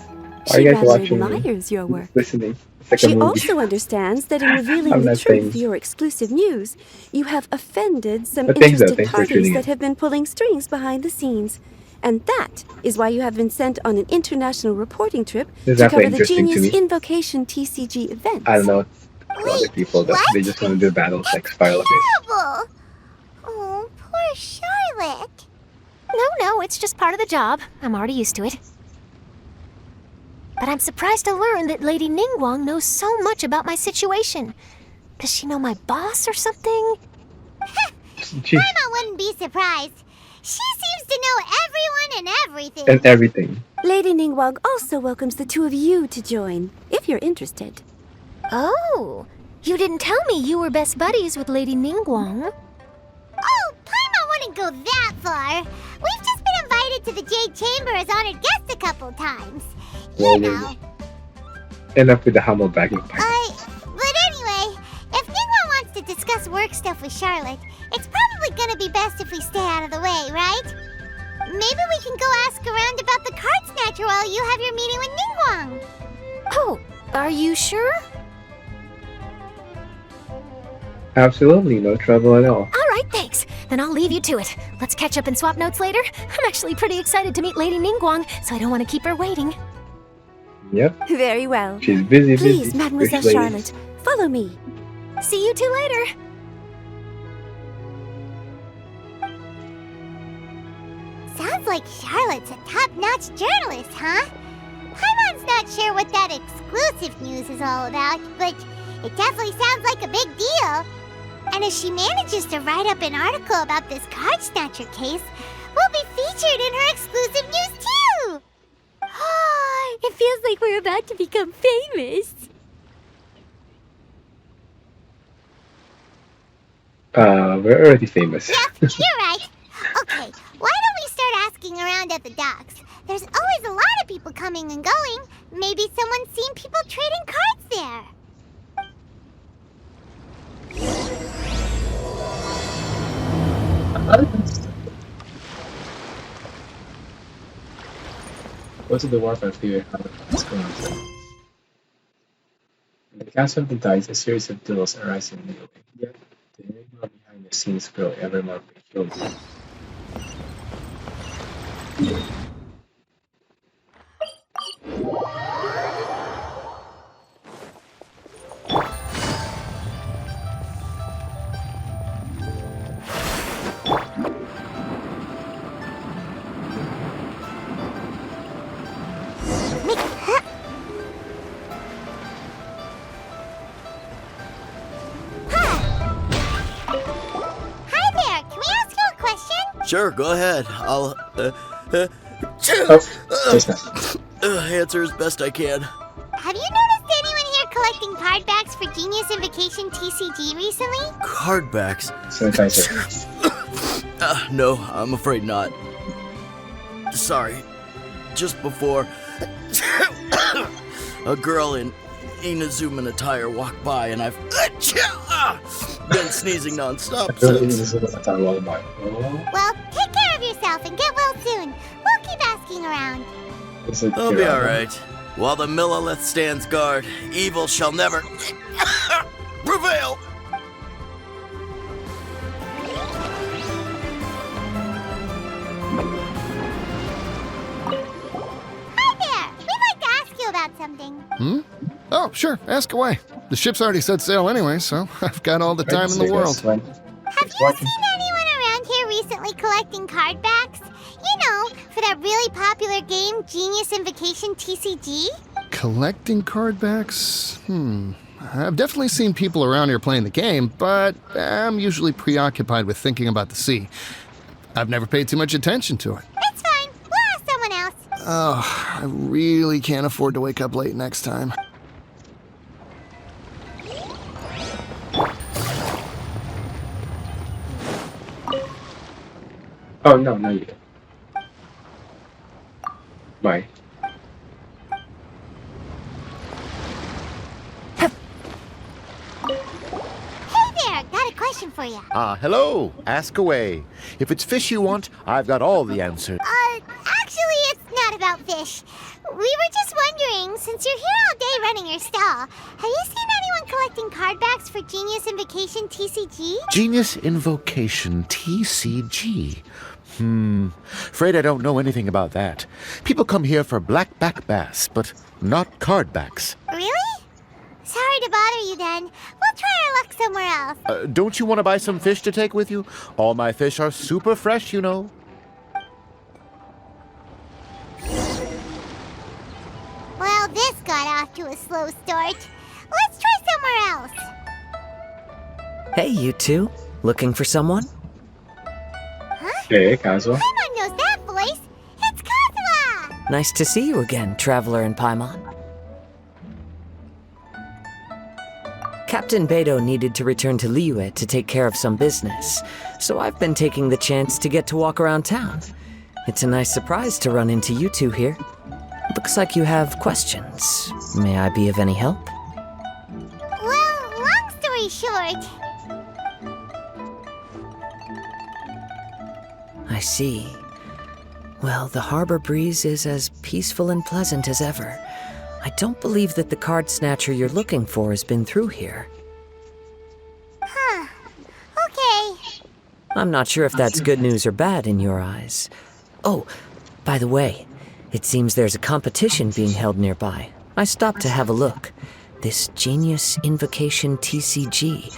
She you guys rather watching? admires your work. Listening. It's like a She movie. also understands that in revealing I'm the not truth saying- for your exclusive news, you have offended some But thanks, though. interested Thanks for parties tuning that in. have been pulling strings behind the scenes. And that is why you have been sent on an international reporting trip This is to actually cover the interesting to Genius me. Invocation TCG event. I don't know. Other people that they just want to do battles like Spiral Abyss. Terrible! Oh, poor Charlotte. No, it's just part of the job. I'm already used to it. But I'm surprised to learn that Lady Ningguang knows so much about my situation. Does she know my boss or something? Jeez. Paimon wouldn't be surprised. She seems to know everyone and everything. And everything. Lady Ningguang also welcomes the two of you to join, if you're interested. Oh, you didn't tell me you were best buddies with Lady Ningguang. Oh, Paimon wouldn't go that far. We've just been invited to the Jade Chamber as honored guests a couple times. You know. Enough with the humble bragging part. But anyway, if Ningguang wants to discuss work stuff with Charlotte, it's probably gonna be best if we stay out of the way, right? Maybe we can go ask around about the card snatcher while you have your meeting with Ningguang. Oh, are you sure? Absolutely, no trouble at all. All right, thanks. Then I'll leave you to it. Let's catch up and swap notes later. I'm actually pretty excited to meet Lady Ningguang, so I don't want to keep her waiting. Yep. Very well. She's busy, Please, busy. Mademoiselle Rich lady. Charlotte, follow me. See you two later. Sounds like Charlotte's a top-notch journalist, huh? Paimon's not sure what that exclusive news is all about, but it definitely sounds like a big deal. And if she manages to write up an article about this card snatcher case, we'll be featured in her exclusive news too! It feels like we're about to become famous. We're already famous. Yep, you're right. Okay, why don't we start asking around at the docks? There's always a lot of people coming and going. Maybe someone's seen people trading cards there. Go to the wharf and figure out what's going on. In the Castle of the Tides, a series of duels arise in Liyue. Yet, the enigma behind the scenes grow ever more peculiar. Hi there, can we ask you a question? Sure, go ahead. I'll answer as best I can. Have you noticed anyone here collecting card backs for Genius Invocation TCG recently? Card backs? Sanitizer. No, I'm afraid not. Sorry. Just before, a girl in Inazuman attire walked by and I've Been sneezing non-stop Really, since. this is what I'm all about. Oh, Well, take care of yourself and get well soon. We'll keep asking around. is it I'll be Kirana? alright. While the Millilith stands guard, evil shall never prevail. Hi there! We'd like to ask you about something. Hmm? Oh, sure. Ask away. The ship's already set sail anyway, so I've got all the time in the world. Have you seen anyone around here recently collecting card backs? You know, for that really popular game, Genius Invocation TCG? Collecting card backs? I've definitely seen people around here playing the game, but I'm usually preoccupied with thinking about the sea. I've never paid too much attention to it. It's fine. We'll ask someone else. Oh, I really can't afford to wake up late next time. Oh, no, no, you don't. Bye. Hey there! Got a question for you. Hello. Ask away. If it's fish you want, I've got all the answers. Actually, it's not about fish. We were just wondering, since you're here all day running your stall, have you seen anyone collecting card backs for Genius Invocation TCG? Genius Invocation TCG. Afraid I don't know anything about that. People come here for blackback bass, but not card backs. Really? Sorry to bother you then. We'll try our luck somewhere else. Don't you want to buy some fish to take with you? All my fish are super fresh, you know. Well, this got off to a slow start. Let's try somewhere else. Hey, you two. Looking for someone? Hey, Kazuo. Paimon knows that voice. It's Kazuha! Nice to see you again, Traveler and Paimon. Captain Beidou needed to return to Liyue to take care of some business, so I've been taking the chance to get to walk around town. It's a nice surprise to run into you two here. Looks like you have questions. May I be of any help? Well, long story short, I see. Well, the harbor breeze is as peaceful and pleasant as ever. I don't believe that the card snatcher you're looking for has been through here. huh. Okay. I'm not sure if that's good news or bad in your eyes. Oh, by the way, it seems there's a competition being held nearby. I stopped to have a look. This Genius Invocation TCG.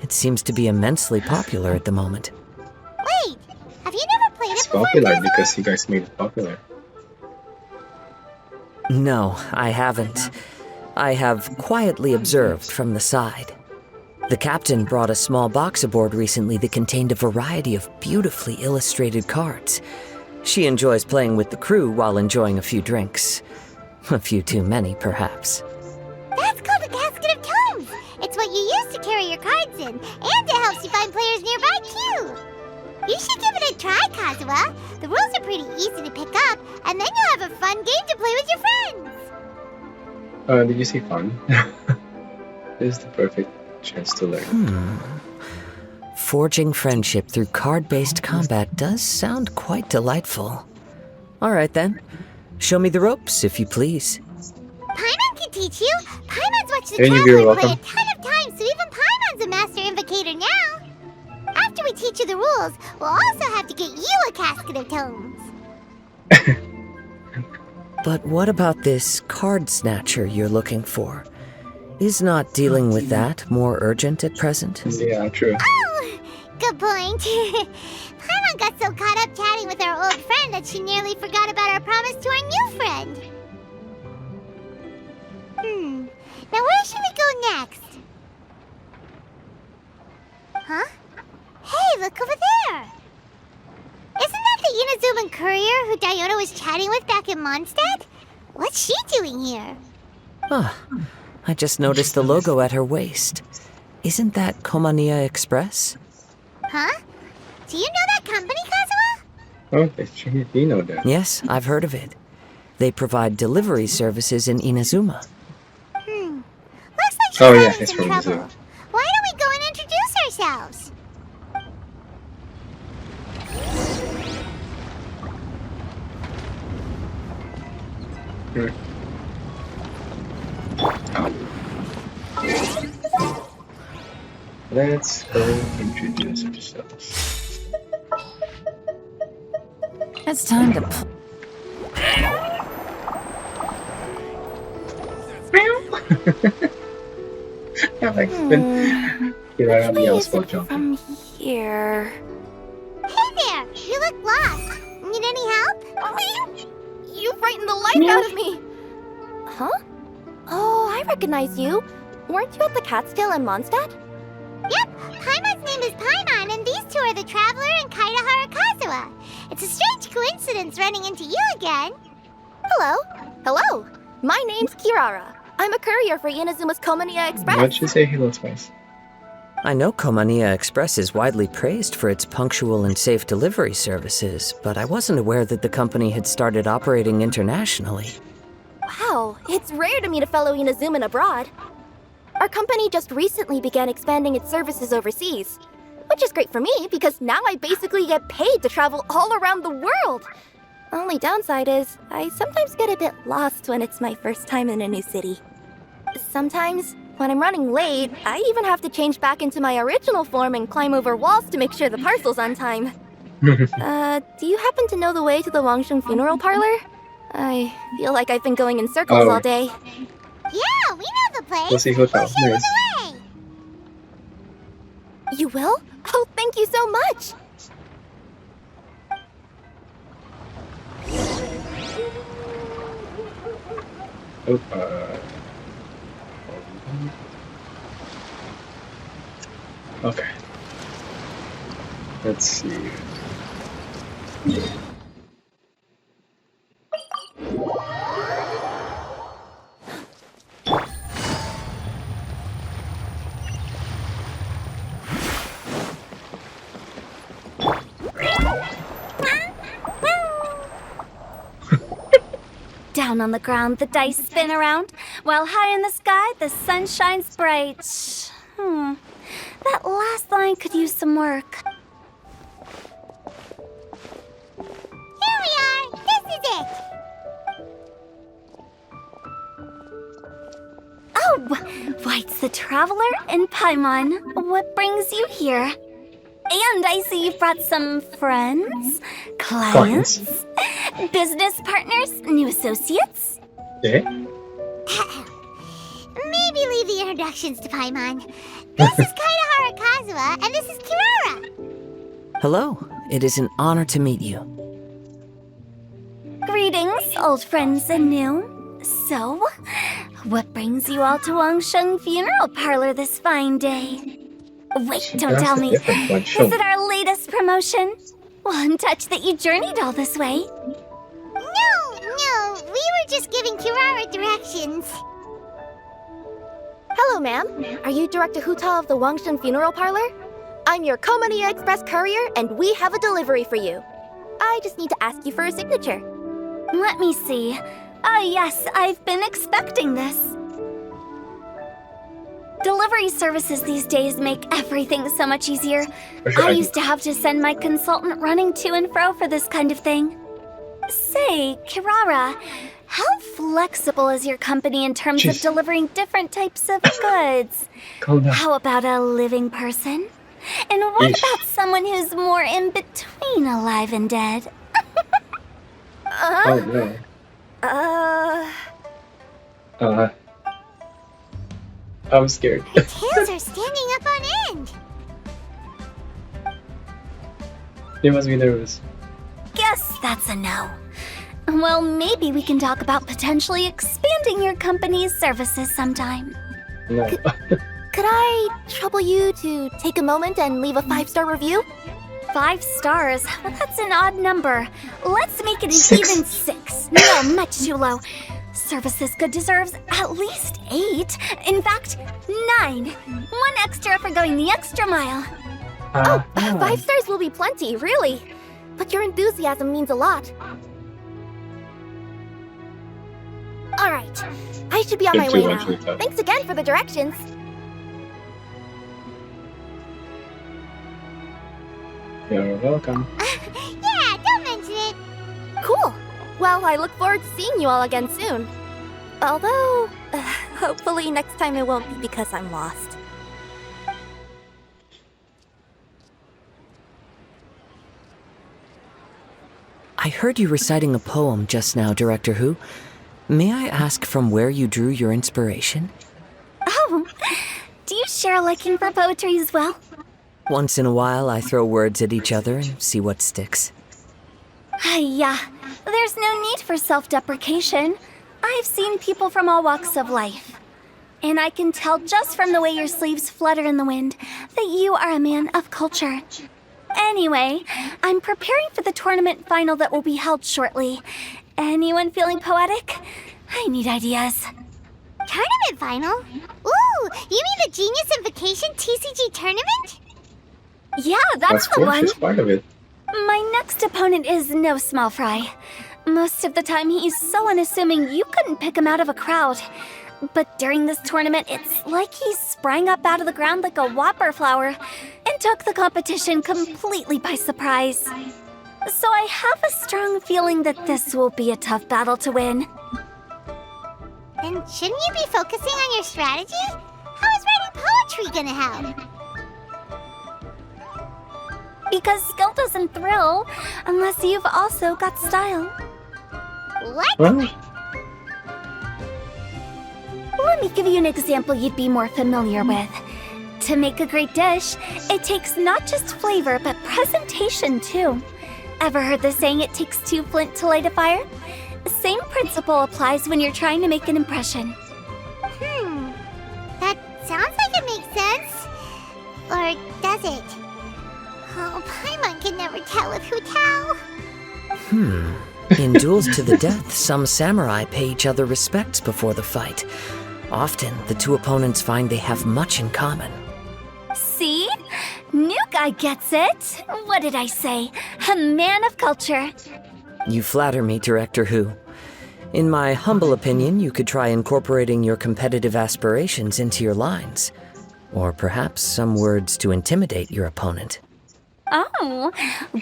It seems to be immensely popular at the moment. Wait, have you never played It's it before, popular Kazuha? because you guys made it popular. No, I haven't. I have quietly observed from the side. The captain brought a small box aboard recently that contained a variety of beautifully illustrated cards. She enjoys playing with the crew while enjoying a few drinks. A few too many, perhaps. That's called a casket of tomes. It's what you use to carry your cards in, and it helps you find players nearby, too. You should give it a try, Kazuha. The rules are pretty easy to pick up, and then you'll have a fun game to play with your friends. Did you say fun? This is the perfect chance to learn. Forging friendship through card-based combat does sound quite delightful. All right, then. Show me the ropes, if you please. Paimon can teach you. Paimon's watched the Thank you, Traveler you're play a welcome. ton of times, so even Paimon's a master invocator now. After we teach you the rules, we'll also have to get you a casket of tomes. But what about this card snatcher you're looking for? Is not dealing with that more urgent at present? Yeah, true. Oh, good point. Paimon got so caught up chatting with our old friend that she nearly forgot about our promise to our new friend. Now where should we go next? Huh? Hey, look over there! Isn't that the Inazuman courier who Diona was chatting with back in Mondstadt? What's she doing here? Ah, I just noticed the logo at her waist. Isn't that Komania Express? Huh? Do you know that company, Kazuha? Oh, you know that. Yes, I've heard of it. They provide delivery services in Inazuma. Looks like Oh, yeah, Shizari's it's in from trouble. Zoo. Why don't we go and introduce Let's go introduce ourselves. It's time to. I like when Kirara meows while jumping. From here. Hey there! You look lost. Need any help? You frightened the life out of me! Huh? Oh, I recognize you. Weren't you at the Cat's-Tail in Mondstadt? Yep, Paimon's name is Paimon, and these two are the Traveler and Kaida Harakazawa. It's a strange coincidence running into you again. Hello. Hello. My name's Kirara. I'm a courier for Inazuma's Komaniya Express. What'd you say hello twice? I know Komaniya Express is widely praised for its punctual and safe delivery services, but I wasn't aware that the company had started operating internationally. Wow, it's rare to meet a fellow Inazuman abroad. Our company just recently began expanding its services overseas, which is great for me because now I basically get paid to travel all around the world. Only downside is, I sometimes get a bit lost when it's my first time in a new city. Sometimes, when I'm running late, I even have to change back into my original form and climb over walls to make sure the parcel's on time. Do you happen to know the way to the Wangsheng funeral parlor? I feel like I've been going in circles all day. Yeah, we know the place. We'll see hotel. We'll show you Nice. the way. You will? Oh, thank you so much! Oh, okay. Let's see. Down on the ground, the dice spin around, while high in the sky, the sun shines bright. That last line could use some work. Here we are. This is it. Oh, White's the Traveler and Paimon. What brings you here? And I see you've brought some friends, clients, business partners, new associates. Yeah? Maybe leave the introductions to Paimon. This is Kaida Harakazawa, and this is Kirara. Hello, it is an honor to meet you. Greetings, old friends and new. So, what brings you all to Wangsheng Funeral Parlor this fine day? Wait, don't tell me. Is it our latest promotion? One touch that you journeyed all this way? No, we were just giving Kirara directions. Hello, ma'am. Are you Director Huta of the Wangsheng Funeral Parlor? I'm your Komaniya Express courier, and we have a delivery for you. I just need to ask you for a signature. Let me see. Ah, yes, I've been expecting this. Delivery services these days make everything so much easier. I used to have to send my consultant running to and fro for this kind of thing. Say, Kirara, how flexible is your company in terms of delivering different types of goods? How about a living person? And what about someone who's more in between alive and dead? Oh no. I'm scared. Tails are standing up on end. They must be nervous. Guess that's a no. Well, maybe we can talk about potentially expanding your company's services sometime. No. Could I trouble you to take a moment and leave a 5-star review? 5 stars? Well, that's an odd number. Let's make it an even 6. No, much too low. Services Good deserves at least 8. In fact, 9. 1 extra for going the extra mile. 5 stars will be plenty, really. But your enthusiasm means a lot. Alright, I should be on my way now. Thanks again for the directions. You're welcome. Yeah, don't mention it. Cool. Well, I look forward to seeing you all again soon. Although, hopefully next time it won't be because I'm lost. I heard you reciting a poem just now, Director Who. May I ask from where you drew your inspiration? Oh, do you share a liking for poetry as well? Once in a while, I throw words at each other and see what sticks. Yeah, there's no need for self-deprecation. I've seen people from all walks of life. And I can tell just from the way your sleeves flutter in the wind that you are a man of culture. Anyway, I'm preparing for the tournament final that will be held shortly. Anyone feeling poetic? I need ideas. Tournament final? Ooh, you mean the Genius Invocation TCG tournament? Yeah, that's the cool. one. She's part of it. My next opponent is no small fry. Most of the time he's so unassuming you couldn't pick him out of a crowd. But during this tournament, it's like he sprang up out of the ground like a whopper flower and took the competition completely by surprise. So I have a strong feeling that this will be a tough battle to win. Then shouldn't you be focusing on your strategy? How is writing poetry gonna help? Because skill doesn't thrill unless you've also got style. What? Let me give you an example you'd be more familiar with. To make a great dish, it takes not just flavor, but presentation too. Ever heard the saying, it takes two flint to light a fire? The same principle applies when you're trying to make an impression. That sounds like it makes sense. Or does it? Oh, Paimon can never tell if who tell. In duels to the death, some samurai pay each other respects before the fight. Often, the two opponents find they have much in common. See? New guy gets it. What did I say? A man of culture. You flatter me, Director Who. In my humble opinion, you could try incorporating your competitive aspirations into your lines. Or perhaps some words to intimidate your opponent. Oh,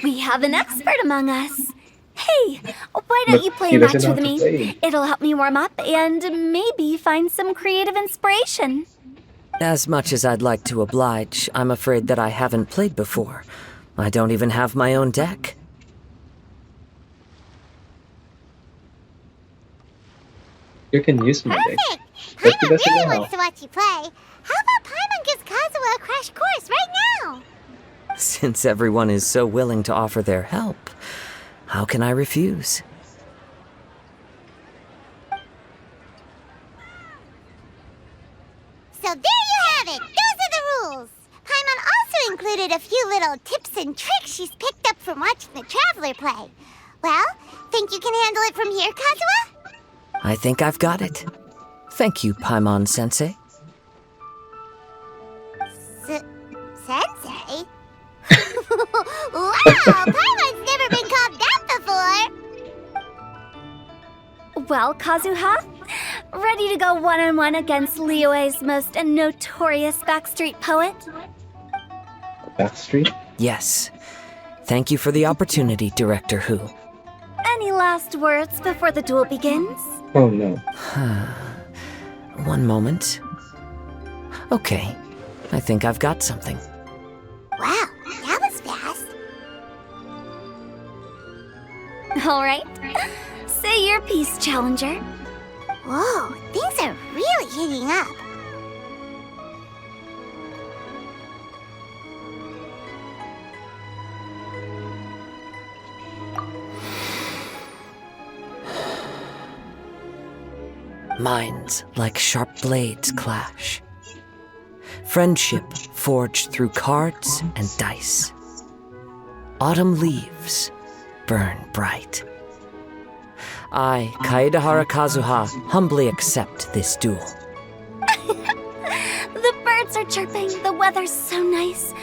we have an expert among us. Hey, why don't you play he a match doesn't with know how to me? play. It'll help me warm up and maybe find some creative inspiration. As much as I'd like to oblige, I'm afraid that I haven't played before. I don't even have my own deck. You can use my deck. Perfect! But he Paimon doesn't really know. wants to watch you play. How about Paimon gives Kazuha a crash course right now? Since everyone is so willing to offer their help, how can I refuse? So there you have it! Those are the rules! Paimon also included a few little tips and tricks she's picked up from watching the Traveler play. Well, think you can handle it from here, Kazuha? I think I've got it. Thank you, Paimon-sensei. Sensei? Wow! Paimon's never been called that before! Well, Kazuha, ready to go one-on-one against Liyue's most notorious backstreet poet? Backstreet? Yes. Thank you for the opportunity, Director Who. Any last words before the duel begins? Oh no. One moment. Okay, I think I've got something. Wow, that was fast. All right. Say your piece, Challenger. Whoa, things are really heating up. Minds like sharp blades clash. Friendship forged through cards and dice. Autumn leaves burn bright. I, Kaedahara Kazuha, humbly accept this duel. The birds are chirping, the weather's so nice.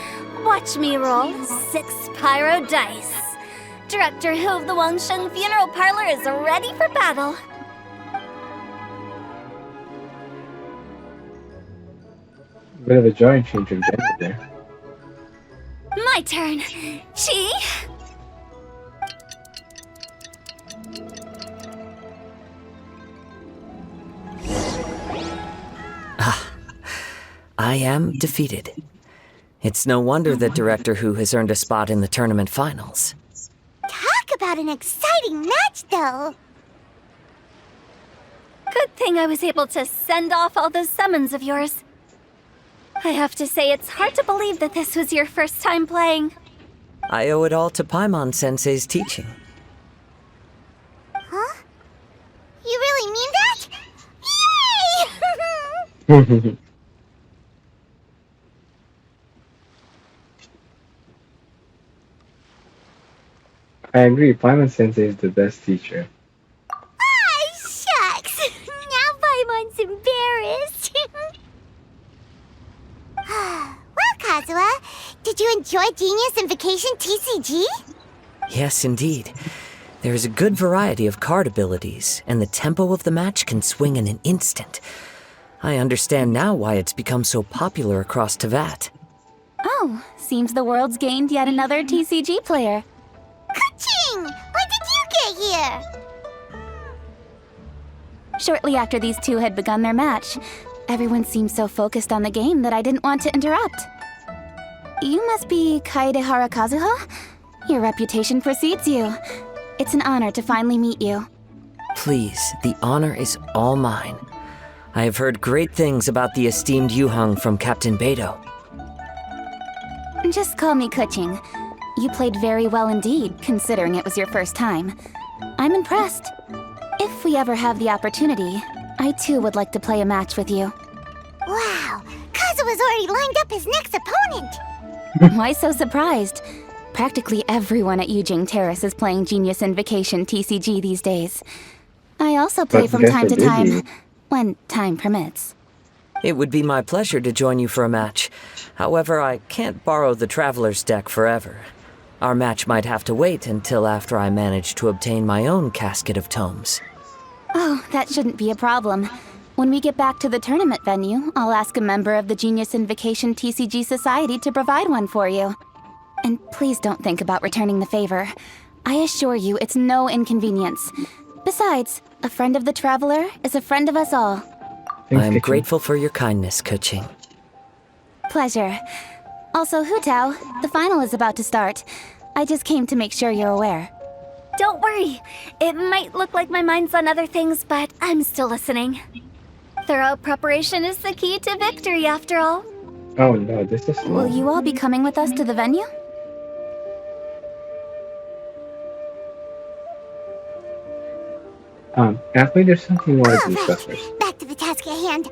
Watch me roll 6 pyro dice. Director Who of the Wangsheng Funeral Parlor is ready for battle. Bit of a giant change of gender there. My turn. Chi? I am defeated. It's no wonder that Director Hu has earned a spot in the tournament finals. Talk about an exciting match, though. Good thing I was able to send off all those summons of yours. I have to say, it's hard to believe that this was your first time playing. I owe it all to Paimon-sensei's teaching. Huh? You really mean that? Yay! I agree, Paimon Sensei is the best teacher. Ah, shucks! Now Paimon's embarrassed. Well, Kazuha, did you enjoy Genius Invocation TCG? Yes, indeed. There is a good variety of card abilities, and the tempo of the match can swing in an instant. I understand now why it's become so popular across Teyvat. Oh, seems the world's gained yet another TCG player. Ka-ching! When did you get here? Shortly after these two had begun their match, everyone seemed so focused on the game that I didn't want to interrupt. You must be Kaedehara Kazuha? Your reputation precedes you. It's an honor to finally meet you. Please, the honor is all mine. I have heard great things about the esteemed Yuheng from Captain Beidou. Just call me Kuching. You played very well indeed, considering it was your first time. I'm impressed. If we ever have the opportunity, I too would like to play a match with you. Wow, Kazuha's already lined up his next opponent! Why so surprised? Practically everyone at Yujing Terrace is playing Genius Invocation TCG these days. I also play from time to time, when time permits. It would be my pleasure to join you for a match. However, I can't borrow the Traveler's deck forever. Our match might have to wait until after I manage to obtain my own casket of tomes. Oh, that shouldn't be a problem. When we get back to the tournament venue, I'll ask a member of the Genius Invocation TCG Society to provide one for you. And please don't think about returning the favor. I assure you it's no inconvenience. Besides, a friend of the Traveler is a friend of us all. I am grateful for your kindness, Kuching. Pleasure. Also, Hu Tao, the final is about to start. I just came to make sure you're aware. Don't worry. It might look like my mind's on other things, but I'm still listening. Thorough preparation is the key to victory, after all. Oh no, this is... Will you all be coming with us to the venue? Actually, there's something more to discuss first. Back to the task at hand.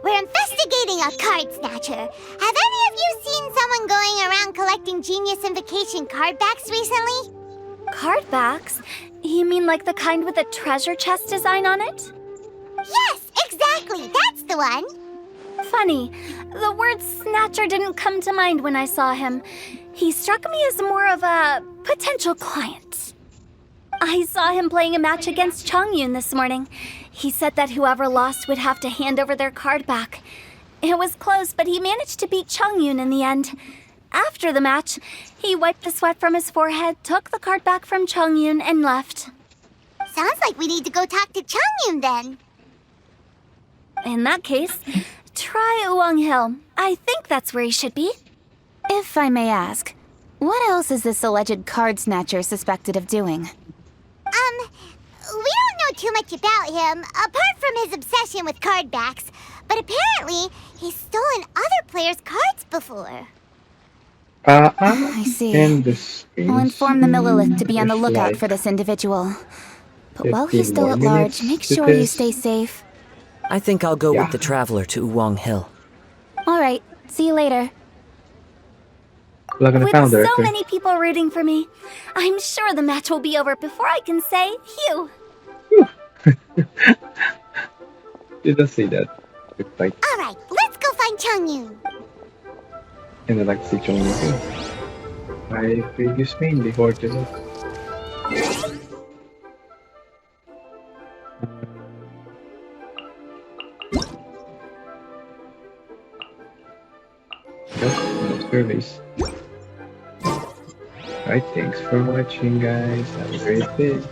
We're investigating a card snatcher. Have any of you seen someone going around collecting Genius Invocation card backs recently? Card backs? You mean like the kind with a treasure chest design on it? Yes, exactly. That's the one. Funny, the word snatcher didn't come to mind when I saw him. He struck me as more of a potential client. I saw him playing a match against Chongyun this morning. He said that whoever lost would have to hand over their card back. It was close, but he managed to beat Chongyun in the end. After the match, he wiped the sweat from his forehead, took the card back from Chongyun, and left. Sounds like we need to go talk to Chongyun then. In that case, try Uwang Hill. I think that's where he should be. If I may ask, what else is this alleged card snatcher suspected of doing? We don't know too much about him, apart from his obsession with card backs. But apparently, he's stolen other players' cards before. I see. I'll inform the Millilith to be on the lookout for this individual. But while he's still at large, make sure you stay safe. I think I'll go with the Traveler to Uwang Hill. Alright, see you later. With so many people rooting for me, I'm sure the match will be over before I can say Phew. Didn't see that. Like, alright, let's go find Chongyun. And I'd like to see Chongyun too. My previous main before today. No surveys. Alright, thanks for watching guys. Have a great day.